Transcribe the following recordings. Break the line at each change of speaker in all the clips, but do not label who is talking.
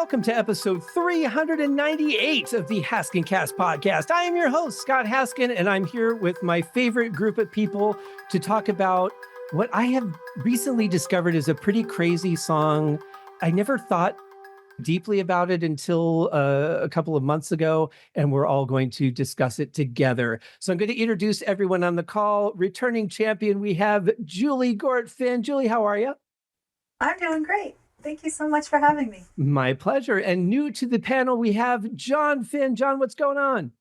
welcome to episode 398 of the HaskinCast Podcast. I am your host, Scott Haskin, and I'm here with my favorite group of people to talk about what I have recently discovered is a pretty crazy song. I never thought deeply about it until a couple of months ago, and we're all going to discuss it together. So I'm going to introduce everyone on the call. Returning champion, we have Juli, Gort, Finn. Juli, how are you?
I'm doing great. Thank you so much for having me.
My pleasure. And new to the panel, we have Jon Finn. Jon, what's going on?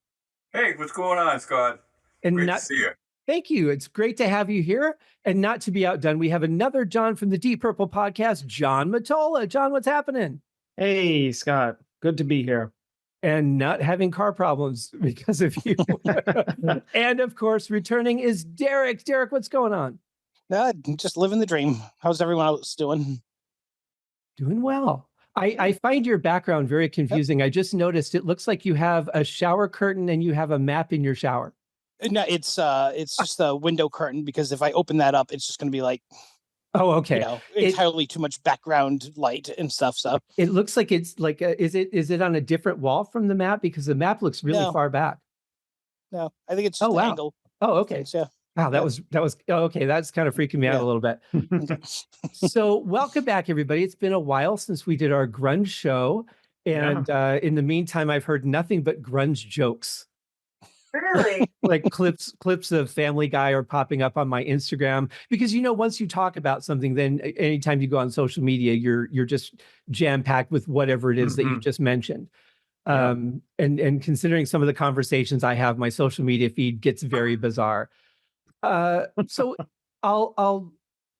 Hey, what's going on, Scott?
And
Great to see you.
Thank you. It's great to have you here. And not to be outdone, we have another Jon from the Deep Purple podcast, Jon Mottola. Jon, what's happening?
Hey, Scott. Good to be here.
And not having car problems because of you. And of course, returning is Derek. Derek, what's going on?
Just living the dream. How's everyone else doing?
Doing well. I find your background very confusing. Yep. I just noticed it looks like you have a shower curtain and you have a map in your shower.
No, it's just a window curtain, because if I open that up, it's just going to be like,
oh, okay,
entirely too much background light and stuff. So
it looks like it's like is it on a different wall from the map, because the map looks really far back?
No, I think it's just an angle.
Oh, okay.
Yeah.
Wow, that was okay. That's kind of freaking me out a little bit. So welcome back, everybody. It's been a while since we did our grunge show. And in the meantime, I've heard nothing but grunge jokes.
Really?
Like clips of Family Guy are popping up on my Instagram, because, once you talk about something, then anytime you go on social media, you're just jam-packed with whatever it is that you just mentioned. And considering some of the conversations I have, my social media feed gets very bizarre. So I'll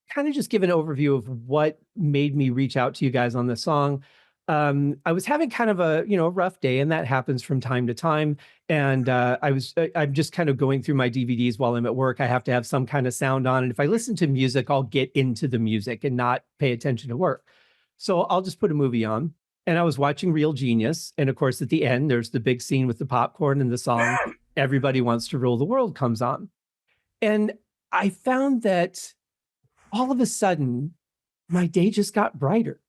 kind of just give an overview of what made me reach out to you guys on this song. I was having kind of a rough day, and that happens from time to time. And I'm just kind of going through my DVDs while I'm at work. I have to have some kind of sound on, and if I listen to music, I'll get into the music and not pay attention to work. So I'll just put a movie on, and I was watching Real Genius, and of course at the end there's the big scene with the popcorn and the song "Everybody Wants to Rule the World" comes on. And I found that all of a sudden, my day just got brighter.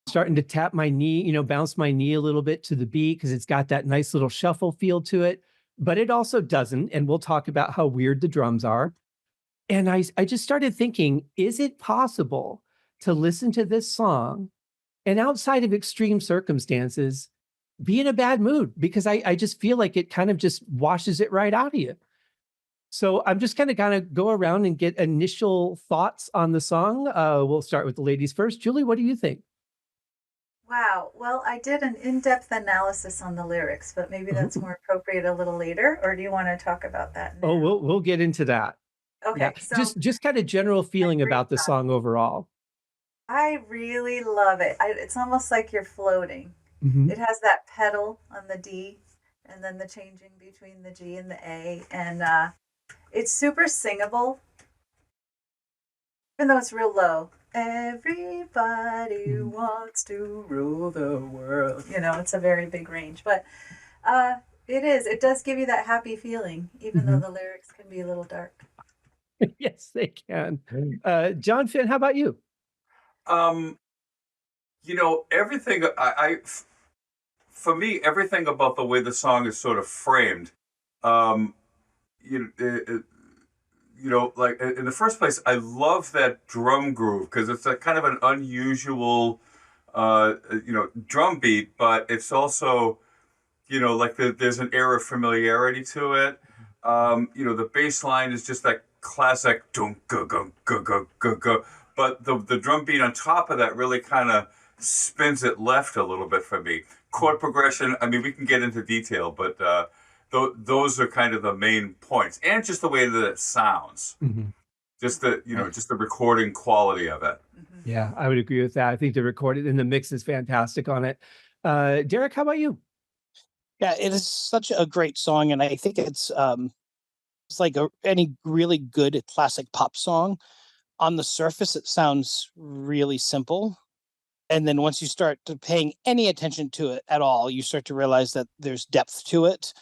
Starting to tap my knee, bounce my knee a little bit to the beat, because it's got that nice little shuffle feel to it. But it also doesn't. And we'll talk about how weird the drums are. And I just started thinking, is it possible to listen to this song and, outside of extreme circumstances, be in a bad mood? Because I just feel like it kind of just washes it right out of you. So I'm just going to go around and get initial thoughts on the song. We'll start with the ladies first. Juli, what do you think?
Wow. Well, I did an in-depth analysis on the lyrics, but maybe that's more appropriate a little later. Or do you want to talk about that now?
Oh, we'll get into that.
Okay.
Yeah. So just kind of general feeling about the song overall.
I really love it. It's almost like you're floating. It has that pedal on the D, and then the changing between the G and the A, and it's super singable, even though it's real low. Everybody wants to rule the world. It's a very big range, but it does give you that happy feeling, even though the lyrics can be a little dark.
Yes, they can. Jon Finn, how about you?
Everything, for me, everything about the way the song is sort of framed, like in the first place, I love that drum groove, because it's a kind of an unusual, drum beat, but it's also, like there's an air of familiarity to it. The bass line is just that classic dunk go go go go go go, but the drum beat on top of that really kind of spins it left a little bit for me. Chord progression, I mean, we can get into detail, but those are kind of the main points, and just the way that it sounds, just the just the recording quality of it.
Yeah, I would agree with that. I think the recording and the mix is fantastic on it. Derek, how about you?
Yeah, it is such a great song, and I think it's like any really good classic pop song. On the surface, it sounds really simple. And then once you start paying any attention to it at all, you start to realize that there's depth to it.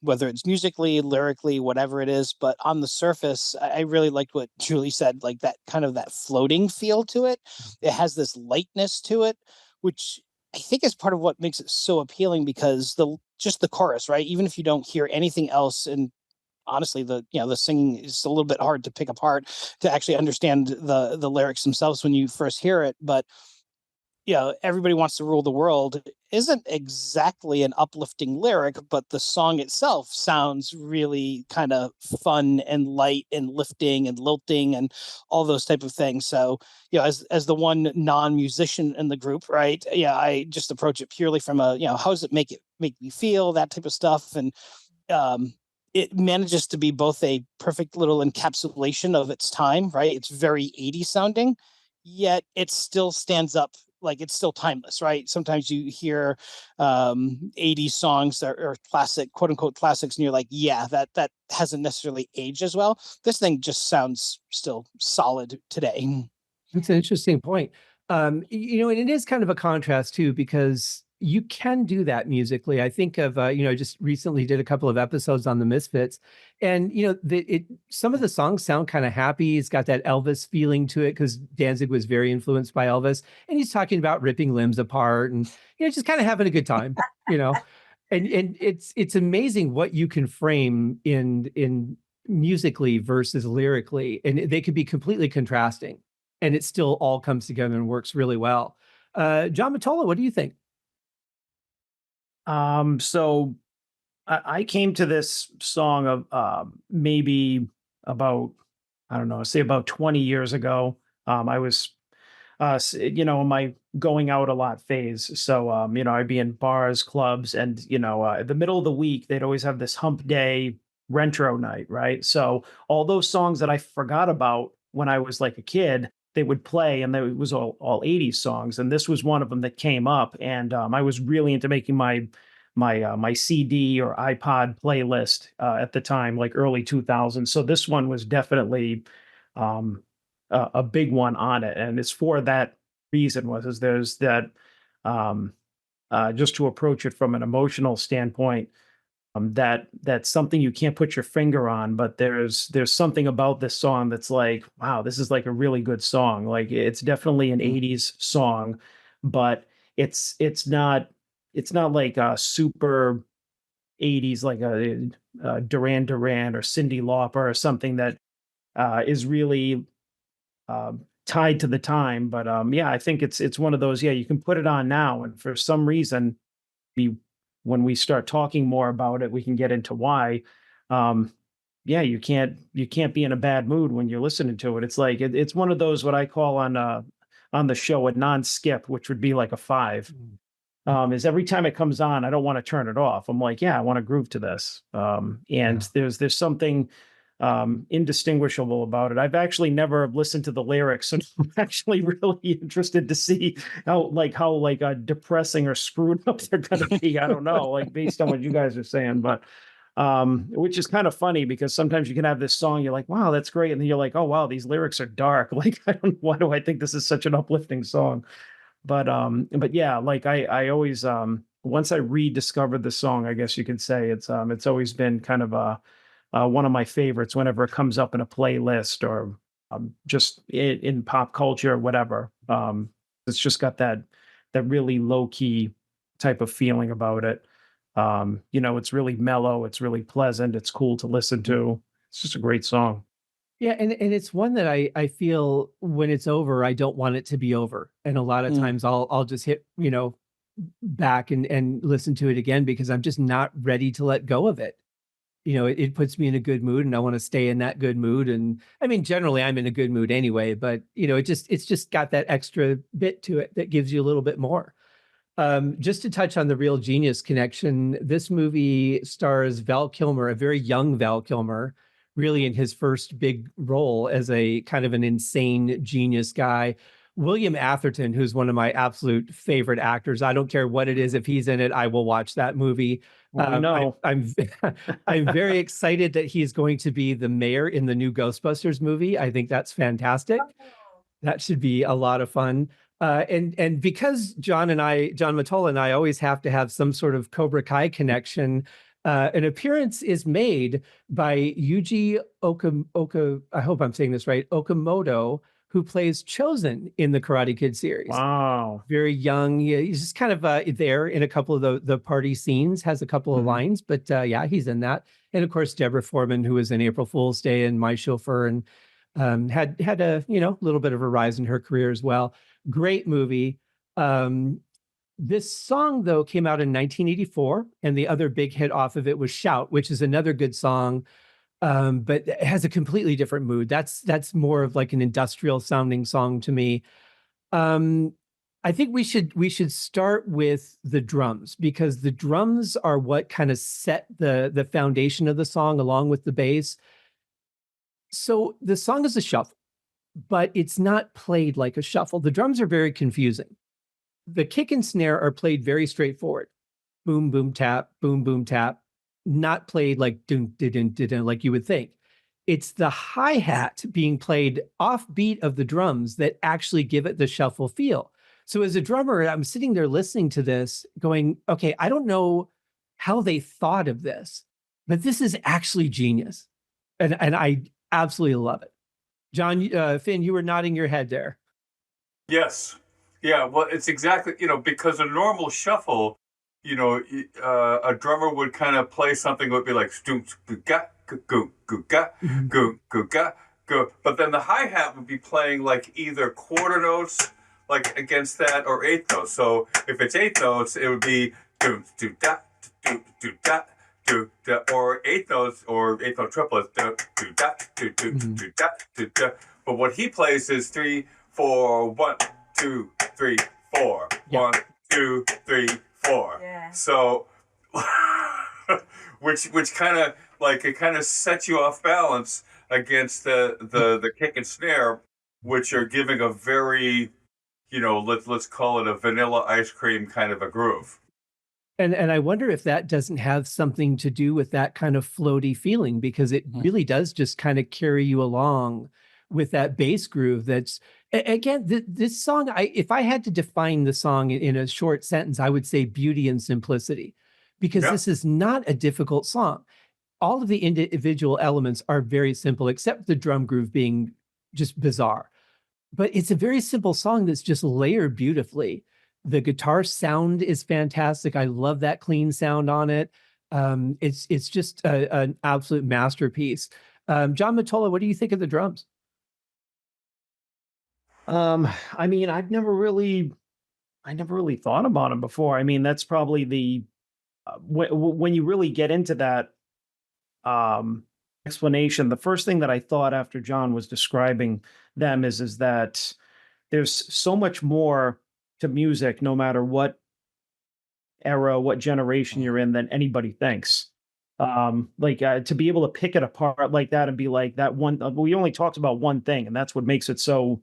whether it's musically, lyrically, whatever it is. But on the surface, I really liked what Juli said, like that kind of that floating feel to it. It has this lightness to it, which I think is part of what makes it so appealing, because just the chorus, right? Even if you don't hear anything else, and honestly, the singing is a little bit hard to pick apart to actually understand the lyrics themselves when you first hear it. But everybody wants to rule the world isn't exactly an uplifting lyric, but the song itself sounds really kind of fun and light and lifting and lilting and all those type of things. So, as the one non-musician in the group, right? Yeah, I just approach it purely from how does it make me feel, that type of stuff. And it manages to be both a perfect little encapsulation of its time, right? It's very 80s sounding, yet it still stands up, like it's still timeless, right? Sometimes you hear 80s songs that are classic, quote unquote classics, and you're like, yeah, that hasn't necessarily aged as well. This thing just sounds still solid today.
That's an interesting point. And it is kind of a contrast too, because you can do that musically. I think of, just recently did a couple of episodes on the Misfits, and, some of the songs sound kind of happy. It's got that Elvis feeling to it because Danzig was very influenced by Elvis, and he's talking about ripping limbs apart and, just kind of having a good time, and it's amazing what you can frame in musically versus lyrically, and they could be completely contrasting, and it still all comes together and works really well. John Mottola, what do you think?
So I came to this song of maybe about, I don't know, say about 20 years ago. I was, in my going out a lot phase. So, I'd be in bars, clubs, and, the middle of the week, they'd always have this hump day retro night, right? So all those songs that I forgot about when I was like a kid, they would play, and it was all 80s songs. And this was one of them that came up. And I was really into making my CD or iPod playlist at the time, like early 2000s. So this one was definitely a big one on it. And it's for that reason, there's that just to approach it from an emotional standpoint, that's something you can't put your finger on, but there's something about this song that's like, wow, this is like a really good song. Like it's definitely an 80s song, but it's not like a super 80s like a Duran Duran or Cyndi Lauper or something that is really tied to the time. But I think it's one of those, you can put it on now, and for some reason, when we start talking more about it, we can get into why. You can't be in a bad mood when you're listening to it. It's like it's one of those, what I call on the show, a non-skip, which would be like a 5. Is every time it comes on, I don't want to turn it off. I'm like, I want to groove to this. There's something indistinguishable about it. I've actually never listened to the lyrics, and I'm actually really interested to see how depressing or screwed up they're going to be. I don't know, like based on what you guys are saying, but which is kind of funny because sometimes you can have this song, you're like, wow, that's great, and then you're like, oh wow, these lyrics are dark. Like, why do I think this is such an uplifting song? But yeah, like I always once I rediscovered the song, I guess you could say it's always been kind of one of my favorites whenever it comes up in a playlist or just in pop culture or whatever. It's just got that really low key type of feeling about it. It's really mellow, it's really pleasant, it's cool to listen to. It's just a great song.
Yeah, and it's one that I feel when it's over, I don't want it to be over. And a lot of times I'll just hit, back and listen to it again because I'm just not ready to let go of it. It puts me in a good mood, and I want to stay in that good mood. And I mean, generally I'm in a good mood anyway, but it's just got that extra bit to it that gives you a little bit more. Just to touch on the Real Genius connection, this movie stars Val Kilmer, a very young Val Kilmer, really in his first big role as a kind of an insane genius guy. William Atherton, who's one of my absolute favorite actors. I don't care what it is. If he's in it, I will watch that movie.
No.
I'm very excited that he's going to be the mayor in the new Ghostbusters movie. I think that's fantastic. That should be a lot of fun. And because John Mottola and I always have to have some sort of Cobra Kai connection, an appearance is made by Yuji I hope I'm saying this right, Okamoto, who plays Chosen in the Karate Kid series.
Wow.
Very young. He's just kind of there in a couple of the party scenes, has a couple of lines, but yeah, he's in that. And of course, Deborah Foreman, who was in April Fool's Day and My Chauffeur, and had a little bit of a rise in her career as well. Great movie. This song, though, came out in 1984, and the other big hit off of it was Shout, which is another good song, but it has a completely different mood. That's more of like an industrial sounding song to me. I think we should start with the drums, because the drums are what kind of set the foundation of the song along with the bass. So the song is a shuffle, but it's not played like a shuffle. The drums are very confusing. The kick and snare are played very straightforward. Boom, boom, tap, not played like dun, dun, dun, dun, dun, like you would think. It's the hi-hat being played off beat of the drums that actually give it the shuffle feel. So as a drummer, I'm sitting there listening to this going, okay, I don't know how they thought of this, but this is actually genius. And I absolutely love it. Jon, Finn, you were nodding your head there.
Yes. Yeah, well, it's exactly, because a normal shuffle, a drummer would kind of play something that would be like, go. But then the hi-hat would be playing like either quarter notes, like against that, or eighth notes. So if it's eighth notes, it would be do da do da do da, or eighth notes or eighth note triplets do da do da do da. But what he plays is 3, 4, 1, 2, 3, 4.
Yeah.
1, 2, 3, 4.
Yeah.
So, which kind of like it kind of sets you off balance against the kick and snare, which are giving a very, let's call it a vanilla ice cream kind of a groove.
And I wonder if that doesn't have something to do with that kind of floaty feeling, because it really does just kind of carry you along with that bass groove. That's, again, this song, if I had to define the song in a short sentence, I would say beauty and simplicity, because this is not a difficult song. All of the individual elements are very simple, except the drum groove being just bizarre. But it's a very simple song that's just layered beautifully. The guitar sound is fantastic. I love that clean sound on it. It's just an absolute masterpiece. Jon Mottola, what do you think of the drums?
I mean, I never really thought about them before. I mean, that's probably the when you really get into that explanation, the first thing that I thought after Jon was describing them is that there's so much more to music, no matter what era, what generation you're in, than anybody thinks. To be able to pick it apart like that and be like, that one, we only talked about one thing, and that's what makes it so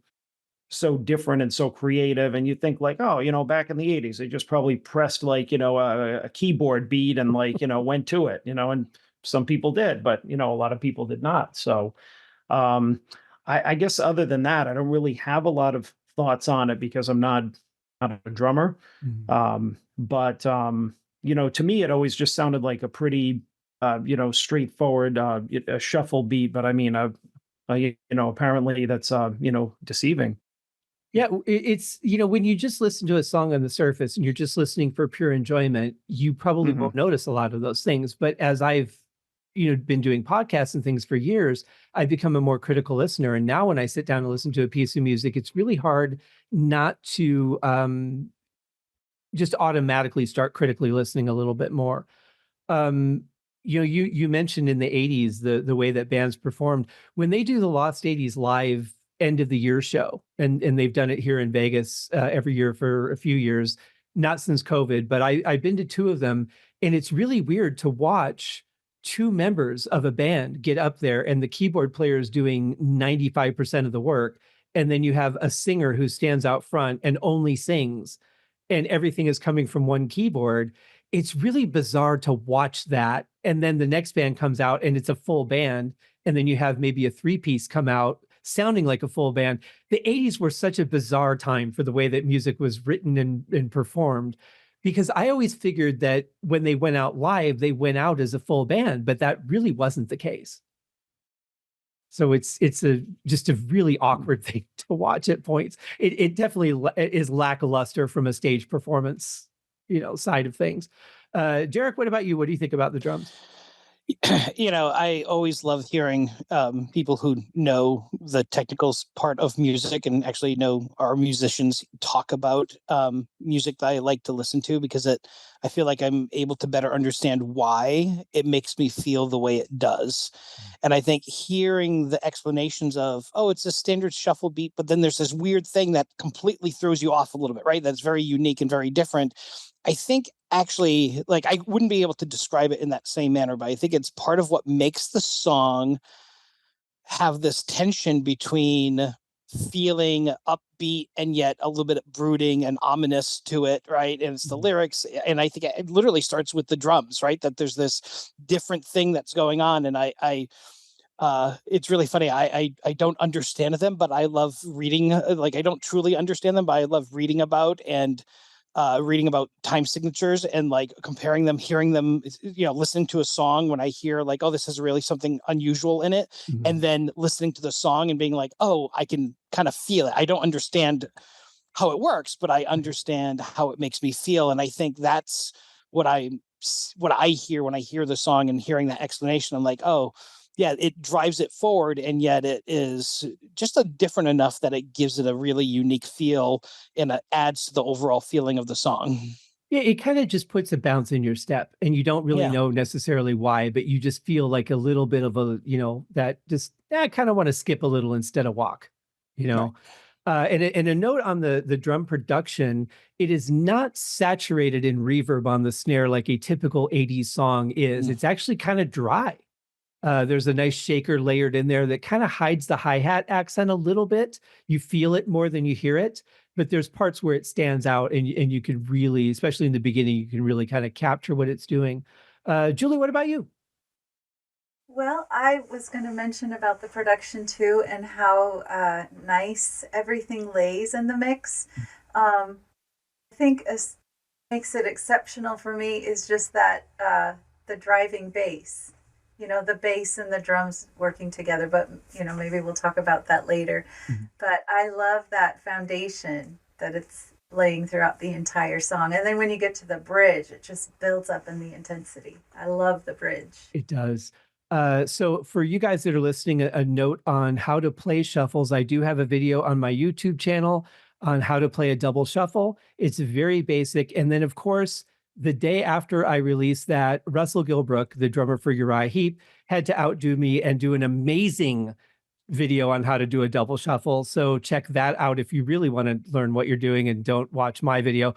different and so creative. And you think like, oh, back in the 80s, they just probably pressed like, a keyboard beat and like, went to it, and some people did, but, a lot of people did not. So I guess other than that, I don't really have a lot of thoughts on it, because I'm not a drummer. But to me, it always just sounded like a pretty, straightforward a shuffle beat. But I mean, apparently that's, deceiving.
Yeah, it's, when you just listen to a song on the surface and you're just listening for pure enjoyment, you probably won't notice a lot of those things. But as I've, been doing podcasts and things for years, I've become a more critical listener. And now when I sit down and listen to a piece of music, it's really hard not to just automatically start critically listening a little bit more. You mentioned in the 80s, the way that bands performed. When they do the Lost 80s live end of the year show, and they've done it here in Vegas every year for a few years, not since COVID, but I've been to 2 of them, and it's really weird to watch 2 members of a band get up there and the keyboard player is doing 95% of the work, and then you have a singer who stands out front and only sings, and everything is coming from one keyboard. It's really bizarre to watch that. And then the next band comes out and it's a full band, and then you have maybe a 3-piece come out sounding like a full band. The 80s were such a bizarre time for the way that music was written and performed, because I always figured that when they went out live, they went out as a full band, but that really wasn't the case. So it's just a really awkward thing to watch at points. It definitely is lackluster from a stage performance, side of things. Derek, what about you? What do you think about the drums?
I always love hearing people who know the technical part of music and actually know our musicians talk about music that I like to listen to, because I feel like I'm able to better understand why it makes me feel the way it does. And I think hearing the explanations of, oh, it's a standard shuffle beat, but then there's this weird thing that completely throws you off a little bit, right? That's very unique and very different. I think actually, like, I wouldn't be able to describe it in that same manner, but I think it's part of what makes the song have this tension between feeling upbeat and yet a little bit brooding and ominous to it, right? And it's the lyrics. And I think it literally starts with the drums, right? That there's this different thing that's going on. And it's really funny. I don't understand them, but I love reading. Like, I don't truly understand them, but I love reading about time signatures and like comparing them, hearing them, listening to a song when I hear like, oh, this is really something unusual in it.
Mm-hmm.
And then listening to the song and being like, oh, I can kind of feel it. I don't understand how it works, but I understand how it makes me feel. And I think that's what I hear when I hear the song, and hearing that explanation. I'm like, oh, yeah, it drives it forward, and yet it is just a different enough that it gives it a really unique feel, and it adds to the overall feeling of the song.
Yeah, it kind of just puts a bounce in your step, and you don't really know necessarily why, but you just feel like a little bit of a, that just, I kind of want to skip a little instead of walk,
Right.
And a note on the drum production, it is not saturated in reverb on the snare like a typical 80s song is. It's actually kind of dry. There's a nice shaker layered in there that kind of hides the hi-hat accent a little bit. You feel it more than you hear it, but there's parts where it stands out, and you can really, especially in the beginning, you can really kind of capture what it's doing. Juli, what about you?
Well, I was going to mention about the production too, and how nice everything lays in the mix. I think makes it exceptional for me is just that the driving bass. The bass and the drums working together, but, maybe we'll talk about that later. Mm-hmm. But I love that foundation that it's laying throughout the entire song. And then when you get to the bridge, it just builds up in the intensity. I love the bridge.
It does. So for you guys that are listening, a note on how to play shuffles. I do have a video on my YouTube channel on how to play a double shuffle. It's very basic. And then, of course, the day after I released that, Russell Gilbrook, the drummer for Uriah Heep, had to outdo me and do an amazing video on how to do a double shuffle. So check that out if you really want to learn what you're doing and don't watch my video.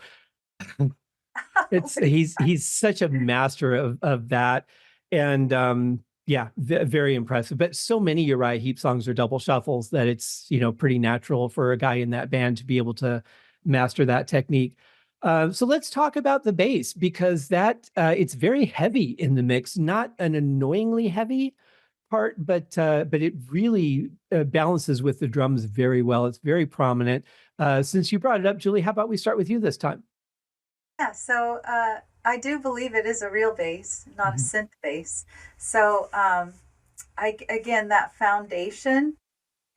He's such a master of that. And very impressive. But so many Uriah Heep songs are double shuffles that it's, pretty natural for a guy in that band to be able to master that technique. So let's talk about the bass, because it's very heavy in the mix, not an annoyingly heavy part, but it really balances with the drums very well. It's very prominent. Since you brought it up, Juli, how about we start with you this time?
Yeah, so I do believe it is a real bass, not a synth bass. So again, that foundation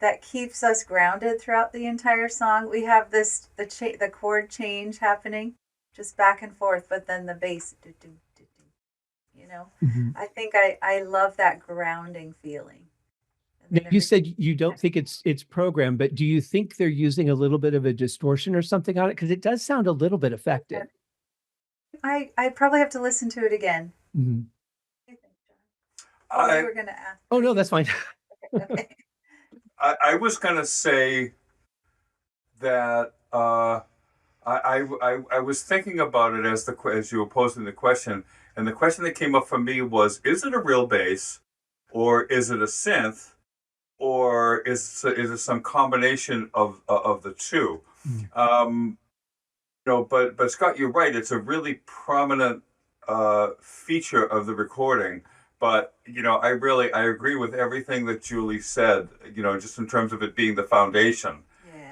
that keeps us grounded throughout the entire song. We have the chord change happening just back and forth, but then the bass, I think I love that grounding feeling.
Now, you said you don't think it's programmed, but do you think they're using a little bit of a distortion or something on it? Because it does sound a little bit affected.
I'd probably have to listen to it again.
Mm-hmm.
What do you think, John? You were going to ask.
Oh, no, that's fine.
Okay.
I was going to say that I was thinking about it as you were posing the question, and the question that came up for me was: is it a real bass, or is it a synth, or is it some combination of the two? Mm. But Scott, you're right. It's a really prominent feature of the recording. But, I agree with everything that Juli said, just in terms of it being the foundation,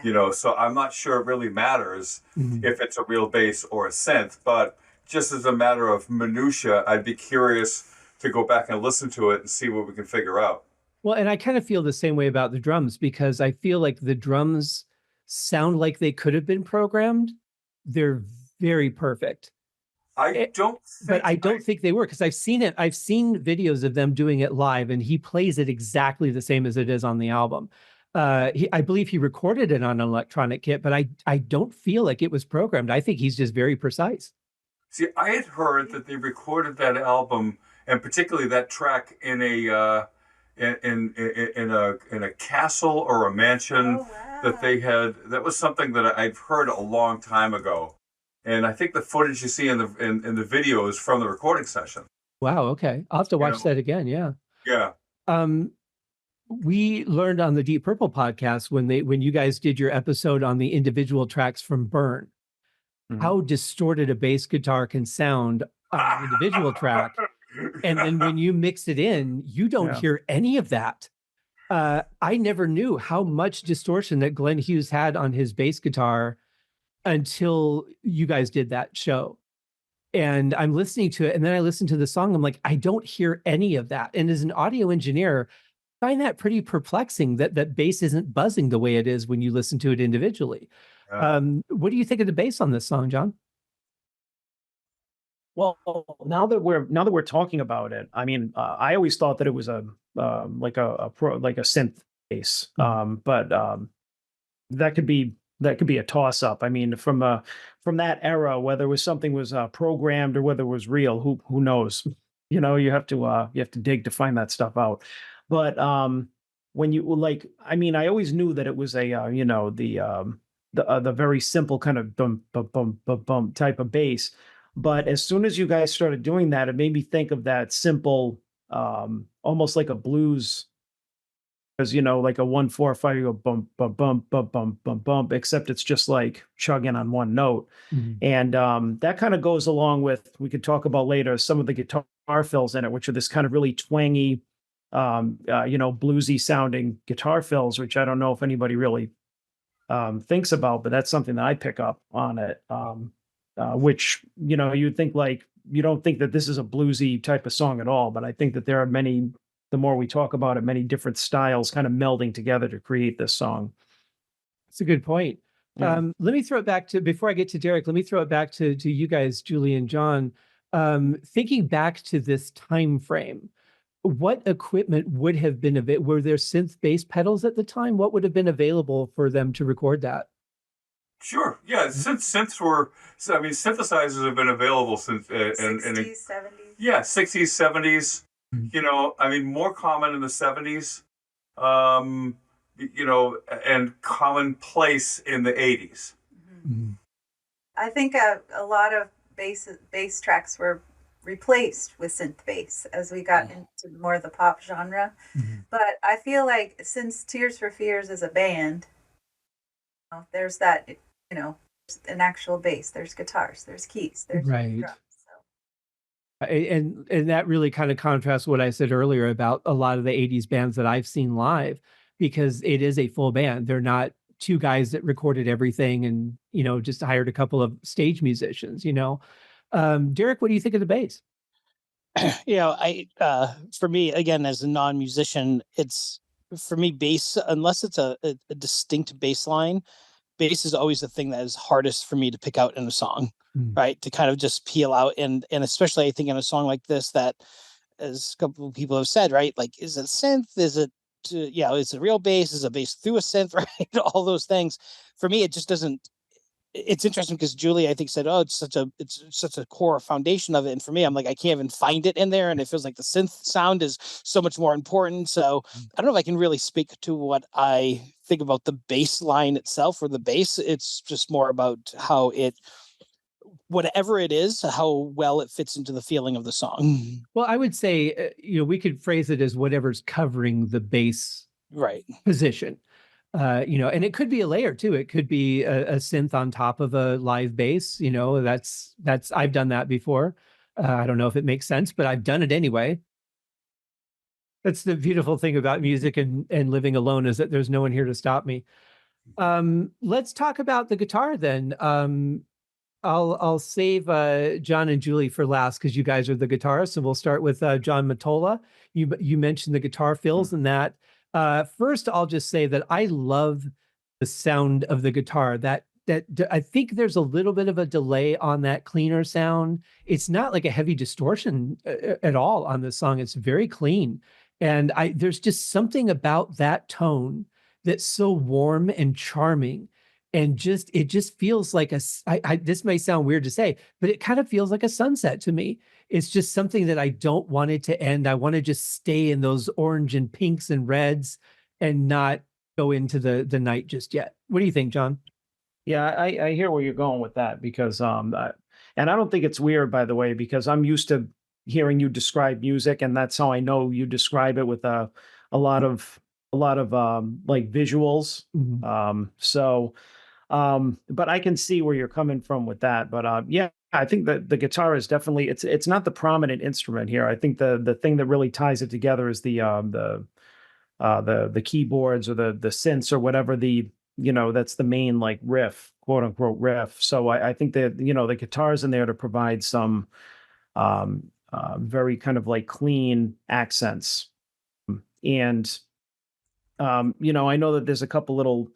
so I'm not sure it really matters if it's a real bass or a synth, but just as a matter of minutia, I'd be curious to go back and listen to it and see what we can figure out.
Well, and I kind of feel the same way about the drums, because I feel like the drums sound like they could have been programmed. They're very perfect. But I don't think they were, because I've seen it. I've seen videos of them doing it live, and he plays it exactly the same as it is on the album. I believe he recorded it on an electronic kit, but I don't feel like it was programmed. I think he's just very precise.
See, I had heard that they recorded that album, and particularly that track, in a in a castle or a mansion that they had. That was something that I've heard a long time ago, and I think the footage you see in the video is from the recording session.
Wow. Okay, I'll have to watch that again. Yeah.
Yeah.
We learned on the Deep Purple podcast when you guys did your episode on the individual tracks from Burn, how distorted a bass guitar can sound on an individual track. And then when you mix it in, you don't hear any of that. I never knew how much distortion that Glenn Hughes had on his bass guitar until you guys did that show. And I'm listening to it, and then I listen to the song. I'm like, I don't hear any of that. And as an audio engineer, I find that pretty perplexing that bass isn't buzzing the way it is when you listen to it individually. What do you think of the bass on this song, Jon?
Well, now that we're talking about it, I mean, I always thought that it was like a synth bass, but that could be a toss up. I mean, from that era, whether something was programmed or whether it was real, who knows? You have to dig to find that stuff out. But when you I mean, I always knew that it was a the very simple kind of bum bum bum bum bum type of bass. But as soon as you guys started doing that, it made me think of that simple, almost like a blues, as like a 1-4-5, you go bump bump bump bump bump bump bump, except it's just like chugging on one note. And that kind of goes along with, we could talk about later, some of the guitar fills in it, which are this kind of really twangy, bluesy sounding guitar fills, which I don't know if anybody really thinks about, but that's something that I pick up on it. Which, you'd think, like, you don't think that this is a bluesy type of song at all, but I think that there are many, the more we talk about it, many different styles kind of melding together to create this song.
That's a good point. Yeah. Let me throw it back to, before I get to Derek, let me throw it back to you guys, Juli and Jon. Thinking back to this time frame, what equipment would have been available? Were there synth bass pedals at the time? What would have been available for them to record that?
Sure. Yeah. Synths were. I mean, synthesizers have been available since
60s, 70s.
Yeah, 60s, 70s. I mean, more common in the 70s. And commonplace in the 80s.
I think a lot of bass tracks were replaced with synth bass as we got into more of the pop genre. But I feel like since Tears for Fears is a band, there's that. An actual bass, there's guitars, there's keys, there's drums. So.
And that really kind of contrasts what I said earlier about a lot of the 80s bands that I've seen live, because it is a full band. They're not two guys that recorded everything and, just hired a couple of stage musicians, Derek, what do you think of the bass?
For me, again, as a non-musician, it's, for me, bass, unless it's a distinct bass line, bass is always the thing that is hardest for me to pick out in a song, right? To kind of just peel out. And especially I think in a song like this, that, as a couple of people have said, right? Like, is it synth? Is it, it's a real bass? Is a bass through a synth, right? All those things. For me, it just doesn't, it's interesting because Juli, I think, said, oh, it's such a core foundation of it. And for me, I'm like, I can't even find it in there. And it feels like the synth sound is so much more important. So I don't know if I can really speak to what I think about the bass line itself or the bass. It's just more about how it, whatever it is, how well it fits into the feeling of the song.
Well, I would say, we could phrase it as whatever's covering the bass position. And it could be a layer too. It could be a synth on top of a live bass. That's I've done that before. I don't know if it makes sense, but I've done it anyway. That's the beautiful thing about music and living alone, is that there's no one here to stop me. Let's talk about the guitar then. I'll save Jon and Juli for last because you guys are the guitarists, and we'll start with Jon Mottola. You mentioned the guitar fills and that. First, I'll just say that I love the sound of the guitar. That I think there's a little bit of a delay on that cleaner sound. It's not like a heavy distortion at all on this song. It's very clean, and there's just something about that tone that's so warm and charming. And it just feels like this may sound weird to say, but it kind of feels like a sunset to me. It's just something that I don't want it to end. I want to just stay in those orange and pinks and reds and not go into the night just yet. What do you think, Jon?
Yeah, I hear where you're going with that because and I don't think it's weird, by the way, because I'm used to hearing you describe music, and that's how I know you describe it with a lot of like visuals. But I can see where you're coming from with that. But yeah, I think that the guitar is definitely it's not the prominent instrument here. I think the thing that really ties it together is the keyboards or the synths or whatever that's the main like riff, quote unquote riff. So I think that the guitar's in there to provide some very kind of like clean accents. And I know that there's a couple little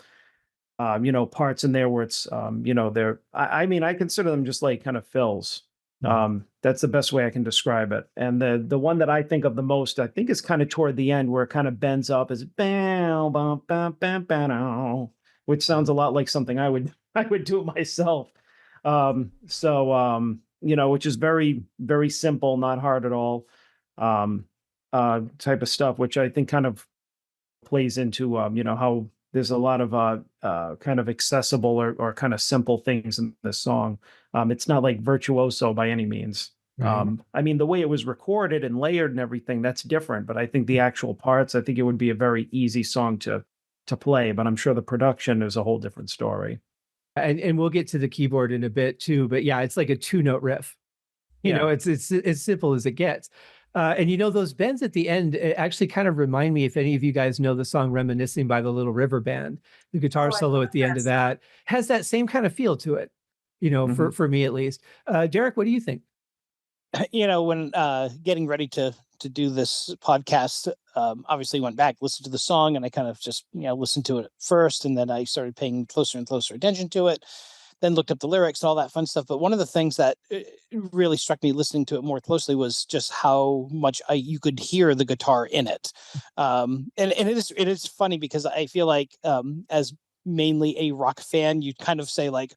parts in there where it's, they're, I mean, I consider them just like kind of fills. That's the best way I can describe it. And the one that I think of the most, I think is kind of toward the end where it kind of bends up is bow, bow, bow, bow, bow, which sounds a lot like something I would do it myself. Which is very, very simple, not hard at all, type of stuff, which I think kind of plays into, how there's a lot of kind of accessible or kind of simple things in this song. It's not like virtuoso by any means. Right. I mean, the way it was recorded and layered and everything, that's different. But I think the actual parts, I think it would be a very easy song to play. But I'm sure the production is a whole different story.
And we'll get to the keyboard in a bit too. But yeah, it's like a 2-note riff. It's as simple as it gets. And those bends at the end actually kind of remind me, if any of you guys know the song Reminiscing by the Little River Band, the guitar solo at the end of that has that same kind of feel to it, for me at least. Derek, what do you think?
When getting ready to do this podcast, obviously went back, listened to the song, and I kind of just, listened to it first, and then I started paying closer and closer attention to it. Then looked up the lyrics and all that fun stuff. But one of the things that really struck me listening to it more closely was just how much you could hear the guitar in it. And it is funny because I feel like as mainly a rock fan, you'd kind of say like,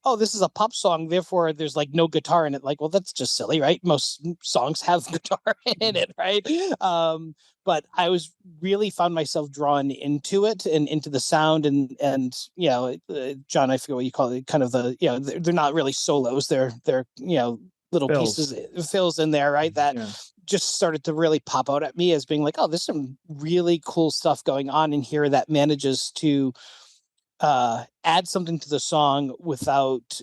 oh, this is a pop song, therefore there's like no guitar in it. Like, well, that's just silly, right? Most songs have guitar in it, right? But I was really found myself drawn into it and into the sound and Jon, I forget what you call it, kind of the, they're not really solos. They're little fills. Pieces, fills in there, right? That just started to really pop out at me as being like, oh, there's some really cool stuff going on in here that manages to add something to the song without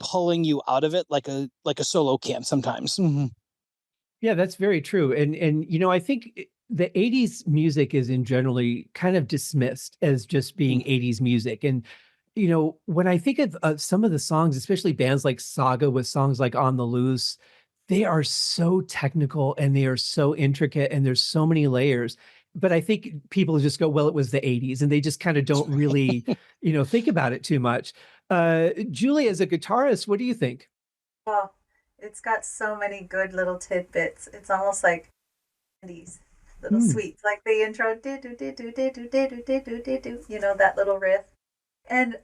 pulling you out of it like a solo can sometimes. Mm-hmm.
Yeah, that's very true. And I think the 80s music is in generally kind of dismissed as just being 80s music. And when I think of some of the songs, especially bands like Saga with songs like On the Loose, they are so technical and they are so intricate and there's so many layers. But I think people just go, well, it was the 80s, and they just kind of don't really, think about it too much. Juli, as a guitarist, what do you think?
Oh, it's got so many good little tidbits. It's almost like these little sweets, like the intro, that little riff. And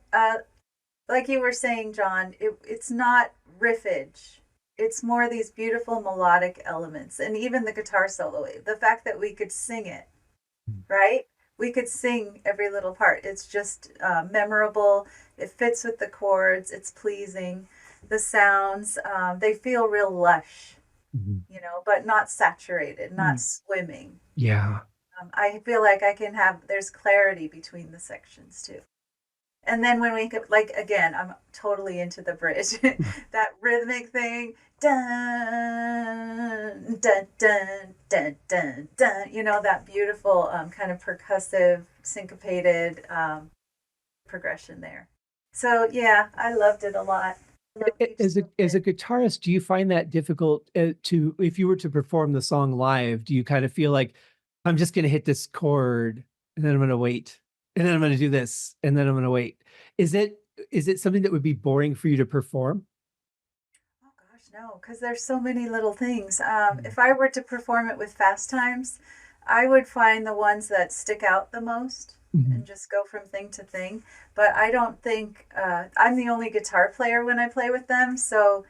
like you were saying, Jon, it's not riffage. It's more these beautiful melodic elements, and even the guitar solo, the fact that we could sing it, right? We could sing every little part. It's just memorable. It fits with the chords. It's pleasing. The sounds, they feel real lush, but not saturated, not swimming.
Yeah.
I feel like there's clarity between the sections too. And then when we could, like, again, I'm totally into the bridge, that rhythmic thing, dun, dun, dun, dun, dun, dun, that beautiful kind of percussive, syncopated progression there. So, yeah, I loved it a lot.
As a guitarist, do you find that difficult if you were to perform the song live, do you kind of feel like I'm just going to hit this chord and then I'm going to wait and then I'm going to do this and then I'm going to wait? Is it something that would be boring for you to perform?
Oh gosh, no, because there's so many little things. If I were to perform it with fast times, I would find the ones that stick out the most and just go from thing to thing. But I don't think I'm the only guitar player when I play with them, so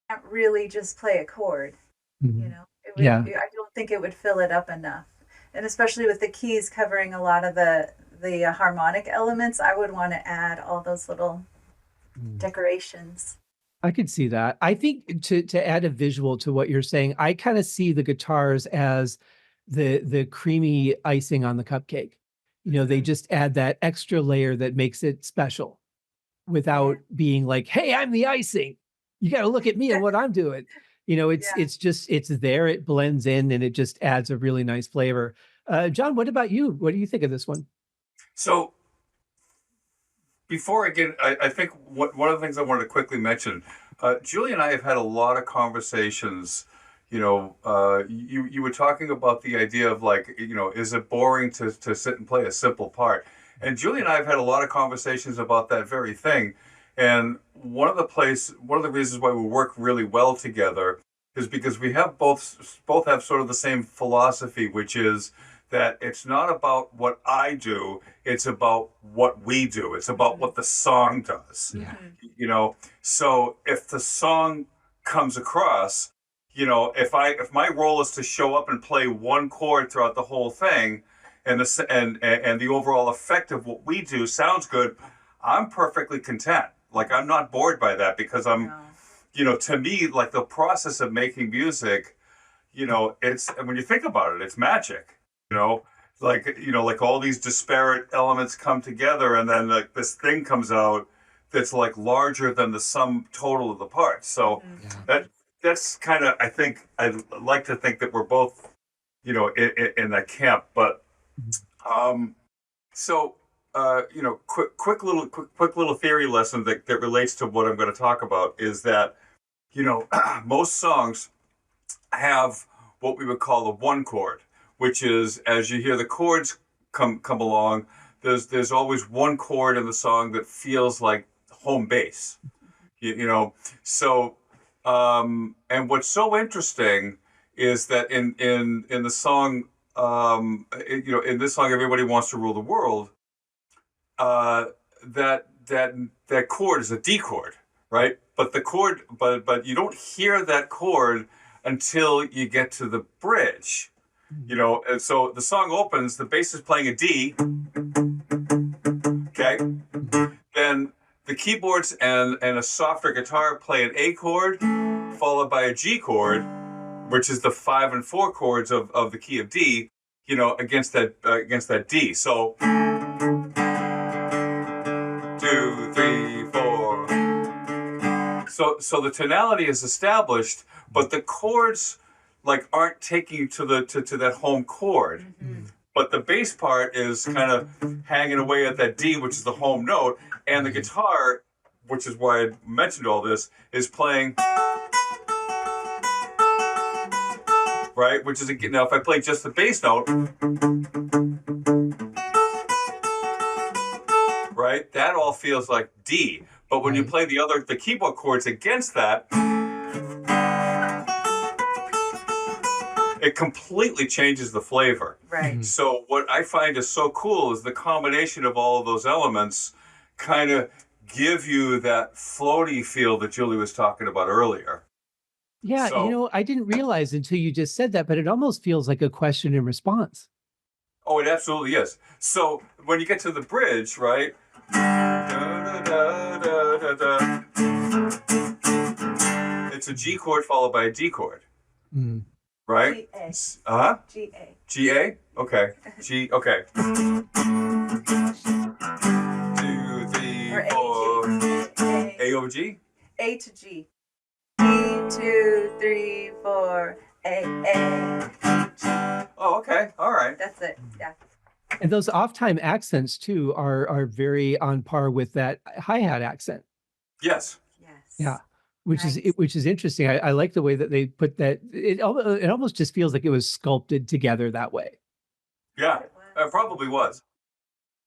I can't really just play a chord. You know, I don't think it would fill it up enough. And especially with the keys covering a lot of the harmonic elements, I would want to add all those little decorations.
I could see that. I think to add a visual to what you're saying, I kind of see the guitars as the creamy icing on the cupcake. You know, they just add that extra layer that makes it special without being like, hey, I'm the icing. You got to look at me and what I'm doing. You know, it's there, it blends in, and it just adds a really nice flavor. Jon, what about you? What do you think of this one?
So before I think one of the things I wanted to quickly mention, Juli and I have had a lot of conversations. You know, you were talking about the idea of like, you know, is it boring to sit and play a simple part? And Juli and I have had a lot of conversations about that very thing. And one of the reasons why we work really well together is because we have both have sort of the same philosophy, which is that it's not about what I do, it's about what we do. It's about what the song does. Yeah. You know, so if the song comes across, you know, if my role is to show up and play one chord throughout the whole thing, and the overall effect of what we do sounds good, I'm perfectly content. Like, I'm not bored by that, because you know, to me, like, the process of making music, you know, when you think about it, it's magic. You know, like all these disparate elements come together, and then like this thing comes out that's like larger than the sum total of the parts. So that's kind of, I think, I'd like to think that we're both, you know, in that camp. But you know, quick little theory lesson that relates to what I'm going to talk about is that, you know, most songs have what we would call the one chord, which is, as you hear the chords come along, there's always one chord in the song that feels like home base, you know. So and what's so interesting is that in the song, you know, in this song, Everybody Wants to Rule the World, that chord is a D chord, right? But the chord, but you don't hear that chord until you get to the bridge. You know, and so the song opens, the bass is playing a D, okay? Then the keyboards and a softer guitar play an A chord, followed by a G chord, which is the 5 and 4 chords of the key of D, you know, against that D. So 2, 3, 4. So the tonality is established, but the chords like aren't taking you to that home chord. But the bass part is kind of hanging away at that D, which is the home note, and the guitar, which is why I mentioned all this, is playing, right? Which is, now if I play just the bass note, right, that all feels like D. But when you play the keyboard chords against that, it completely changes the flavor.
Right.
So what I find is so cool is the combination of all of those elements kind of give you that floaty feel that Juli was talking about earlier.
Yeah, you know, I didn't realize until you just said that, but it almost feels like a question and response.
Oh, it absolutely is. So when you get to the bridge, right? It's a G chord followed by a D chord. Right?
G-A. G-A.
G-A? Okay. G, okay. 2, 3,
Or
4.
A.
A over G?
A to G. E, 2, 3, 4. A, G.
Oh, okay. All right.
That's it. Yeah.
And those off-time accents too are very on par with that hi-hat accent.
Yes.
Yes.
Yeah.
Nice.
Which is interesting. I like the way that they put that. It almost just feels like it was sculpted together that way.
Yeah,
It
it probably was.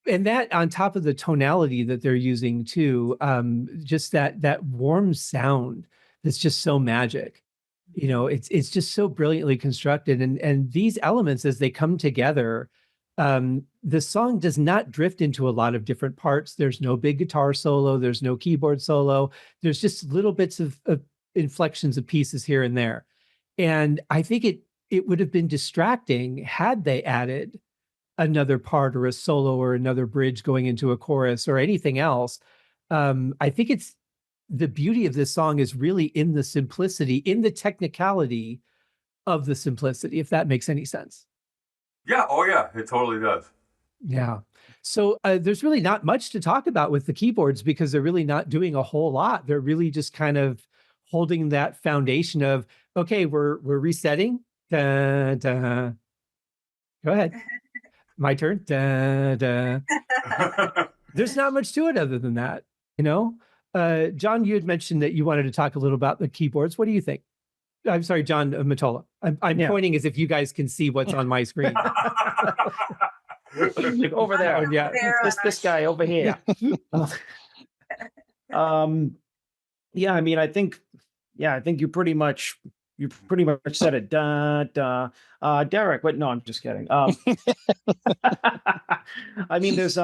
And that on top of the tonality that they're using too, just that warm sound that's just so magic. You know, it's just so brilliantly constructed. And these elements as they come together, the song does not drift into a lot of different parts. There's no big guitar solo, there's no keyboard solo. There's just little bits of inflections of pieces here and there. And I think it would have been distracting had they added another part or a solo or another bridge going into a chorus or anything else. I think it's the beauty of this song is really in the simplicity, in the technicality of the simplicity, if that makes any sense.
Yeah, oh yeah, it totally does.
Yeah. So there's really not much to talk about with the keyboards because they're really not doing a whole lot. They're really just kind of holding that foundation of, okay, we're resetting. Da, da. Go ahead. My turn. Da, da. There's not much to it other than that, you know? John, you had mentioned that you wanted to talk a little about the keyboards. What do you think? I'm sorry, John Mottola. I'm pointing as if you guys can see what's on my screen.
Like over there. Yeah. This guy over here. Yeah, I mean, I think you pretty much said it. Derek, but no, I'm just kidding. I mean, there's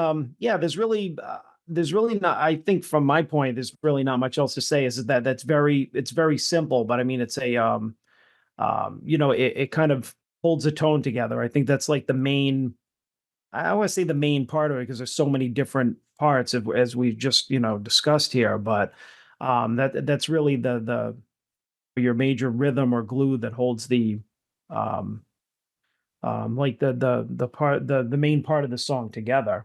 really not, I think from my point, there's really not much else to say. Is that it's very simple, but I mean, it's a, it kind of holds a tone together. I think that's like the main, I want to say the main part of it because there's so many different parts as we've just, discussed here, but that's really the your major rhythm or glue that holds the like the main part of the song together.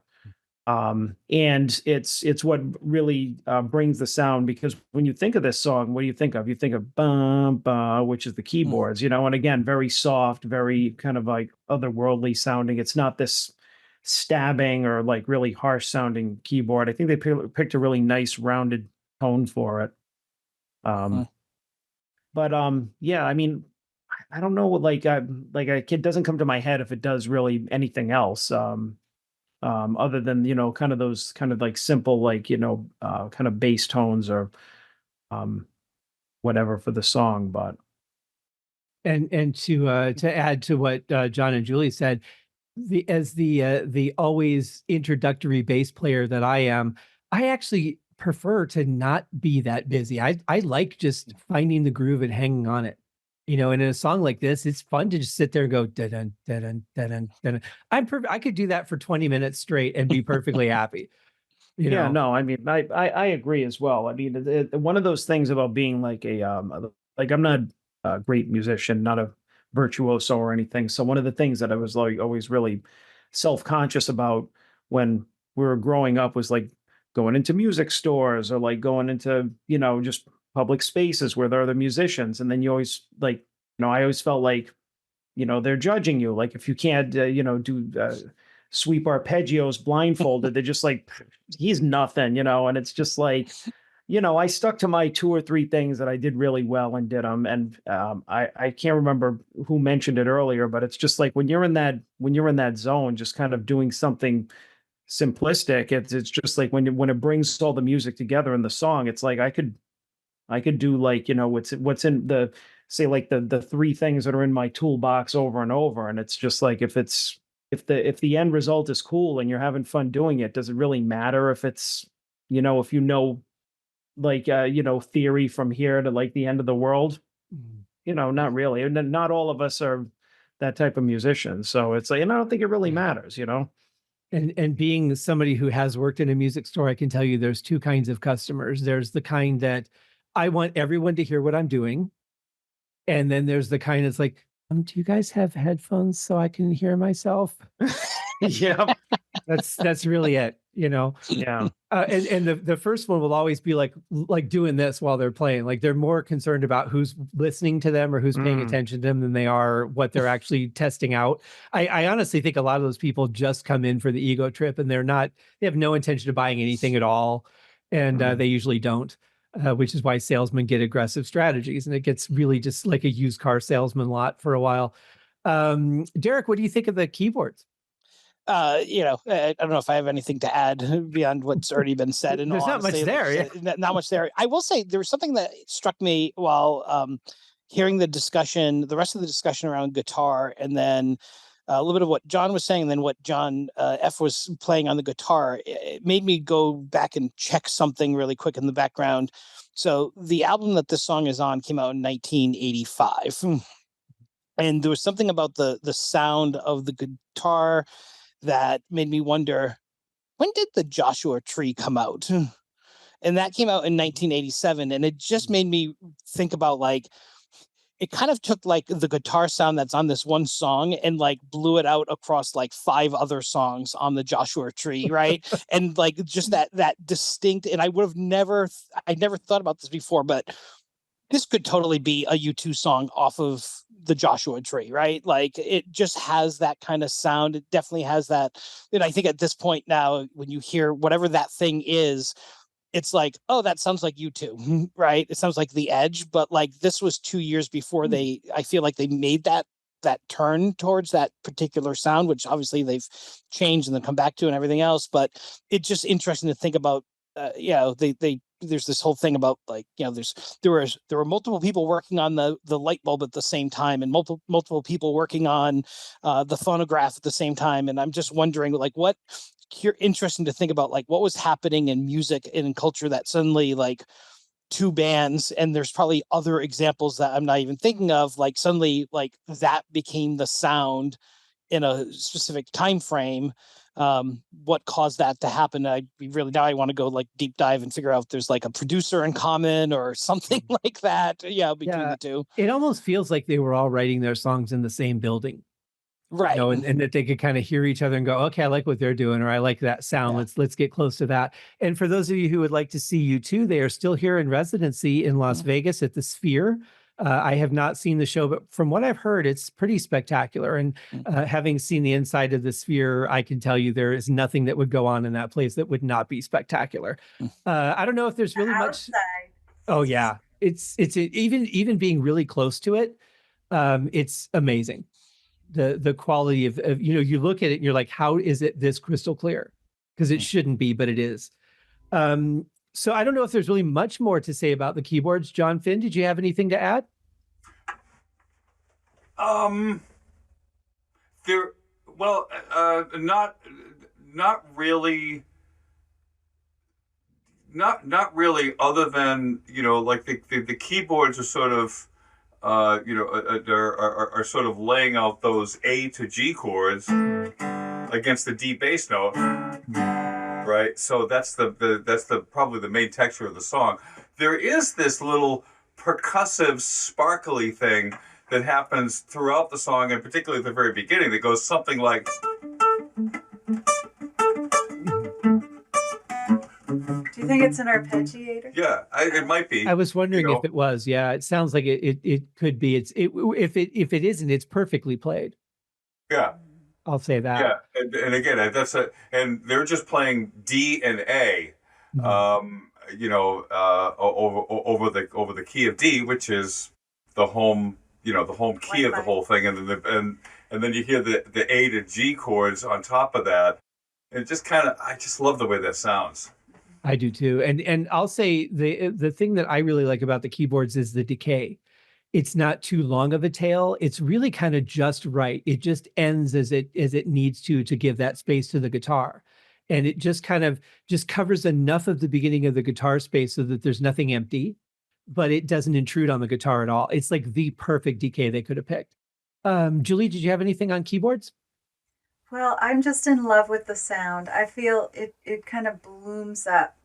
And it's what really brings the sound, because when you think of this song, what do you think of? You think of bum ba, which is the keyboards, and again, very soft, very kind of like otherworldly sounding. It's not this stabbing or like really harsh sounding keyboard. I think they picked a really nice rounded tone for it. But yeah, I mean, I don't know, like a kid doesn't come to my head if it does really anything else. Other than, kind of those kind of like simple, like, kind of bass tones or whatever for the song. But
and to add to what John and Julie said, the always introductory bass player that I am, I actually prefer to not be that busy. I like just finding the groove and hanging on it. And in a song like this, it's fun to just sit there and go da-dun, da-dun, da-dun, da-dun. I could do that for 20 minutes straight and be perfectly happy.
Yeah, no, I mean, I agree as well. I mean, one of those things about being like like I'm not a great musician, not a virtuoso or anything. So one of the things that I was like always really self-conscious about when we were growing up was like going into music stores or like going into, just public spaces where there are other musicians. And then you always like, I always felt like, they're judging you. Like if you can't, do sweep arpeggios blindfolded, they're just like, he's nothing, and it's just like, I stuck to my 2 or 3 things that I did really well and did them. And I can't remember who mentioned it earlier, but it's just like when you're in that zone, just kind of doing something simplistic, it's just like when it brings all the music together in the song, it's like I could do like, what's in the, say like the 3 things that are in my toolbox over and over. And it's just like, if the end result is cool and you're having fun doing it, does it really matter if it's, if like, theory from here to like the end of the world? Not really. And not all of us are that type of musician. So it's like, and I don't think it really matters,
And being somebody who has worked in a music store, I can tell you there's 2 kinds of customers. There's the kind that I want everyone to hear what I'm doing. And then there's the kind that's like, do you guys have headphones so I can hear myself?
Yeah.
That's really it,
Yeah.
And the first one will always be like doing this while they're playing. Like they're more concerned about who's listening to them or who's paying attention to them than they are what they're actually testing out. I honestly think a lot of those people just come in for the ego trip and they have no intention of buying anything at all. And they usually don't. which is why salesmen get aggressive strategies, and it gets really just like a used car salesman lot for a while. Derek, what do you think of the keyboards?
I don't know if I have anything to add beyond what's already been said. And
there's not much there.
Not much there. I will say there was something that struck me while hearing the discussion, the rest of the discussion around guitar, and then a little bit of what John was saying, and then what John F was playing on the guitar. It made me go back and check something really quick in the background. So the album that this song is on came out in 1985. And there was something about the sound of the guitar that made me wonder, when did the Joshua Tree come out? And that came out in 1987. And it just made me think about, like, it kind of took like the guitar sound that's on this one song and like blew it out across like 5 other songs on the Joshua Tree, right? And like just that distinct, and I never thought about this before, but this could totally be a U2 song off of the Joshua Tree, right? Like it just has that kind of sound. It definitely has that. And I think at this point now, when you hear whatever that thing is, it's like, oh, that sounds like U2, right? It sounds like The Edge, but like this was 2 years before I feel like they made that turn towards that particular sound, which obviously they've changed and then come back to and everything else. But it's just interesting to think about, there's this whole thing about like, there were multiple people working on the light bulb at the same time, and multiple people working on the phonograph at the same time. And I'm just wondering, like, interesting to think about, like, what was happening in music and in culture that suddenly, like, 2 bands, and there's probably other examples that I'm not even thinking of, like suddenly like that became the sound in a specific time frame. What caused that to happen? I want to go like deep dive and figure out if there's like a producer in common or something like that. Between the two.
It almost feels like they were all writing their songs in the same building.
Right.
And that they could kind of hear each other and go, okay, I like what they're doing, or I like that sound. Yeah. Let's get close to that. And for those of you who would like to see U2, they are still here in residency in Las Vegas at the Sphere. I have not seen the show, but from what I've heard, it's pretty spectacular. And having seen the inside of the Sphere, I can tell you there is nothing that would go on in that place that would not be spectacular. I don't know if there's really much. Oh yeah, it's even being really close to it. It's amazing. The quality of you look at it and you're like, how is it this crystal clear? Because it shouldn't be, but it is. So I don't know if there's really much more to say about the keyboards. Jon Finn, did you have anything to add?
Not really. Not really. Other than like the keyboards are sort of. Are sort of laying out those A to G chords against the D bass note, right? So that's the probably the main texture of the song. There is this little percussive, sparkly thing that happens throughout the song, and particularly at the very beginning, that goes something like.
Do you think it's an arpeggiator?
Yeah, it might be.
I was wondering if it was. Yeah, it sounds like it could be. If it isn't, it's perfectly played.
Yeah,
I'll say that.
Yeah, and again, and they're just playing D and A, over the key of D, which is the home, the home key of the whole thing, and then you hear the A to G chords on top of that. And I just love the way that sounds.
I do too. And I'll say the thing that I really like about the keyboards is the decay. It's not too long of a tail. It's really kind of just right. It just ends as it needs to give that space to the guitar. And it just kind of just covers enough of the beginning of the guitar space so that there's nothing empty, but it doesn't intrude on the guitar at all. It's like the perfect decay they could have picked. Juli, did you have anything on keyboards?
Well, I'm just in love with the sound. I feel it kind of blooms up.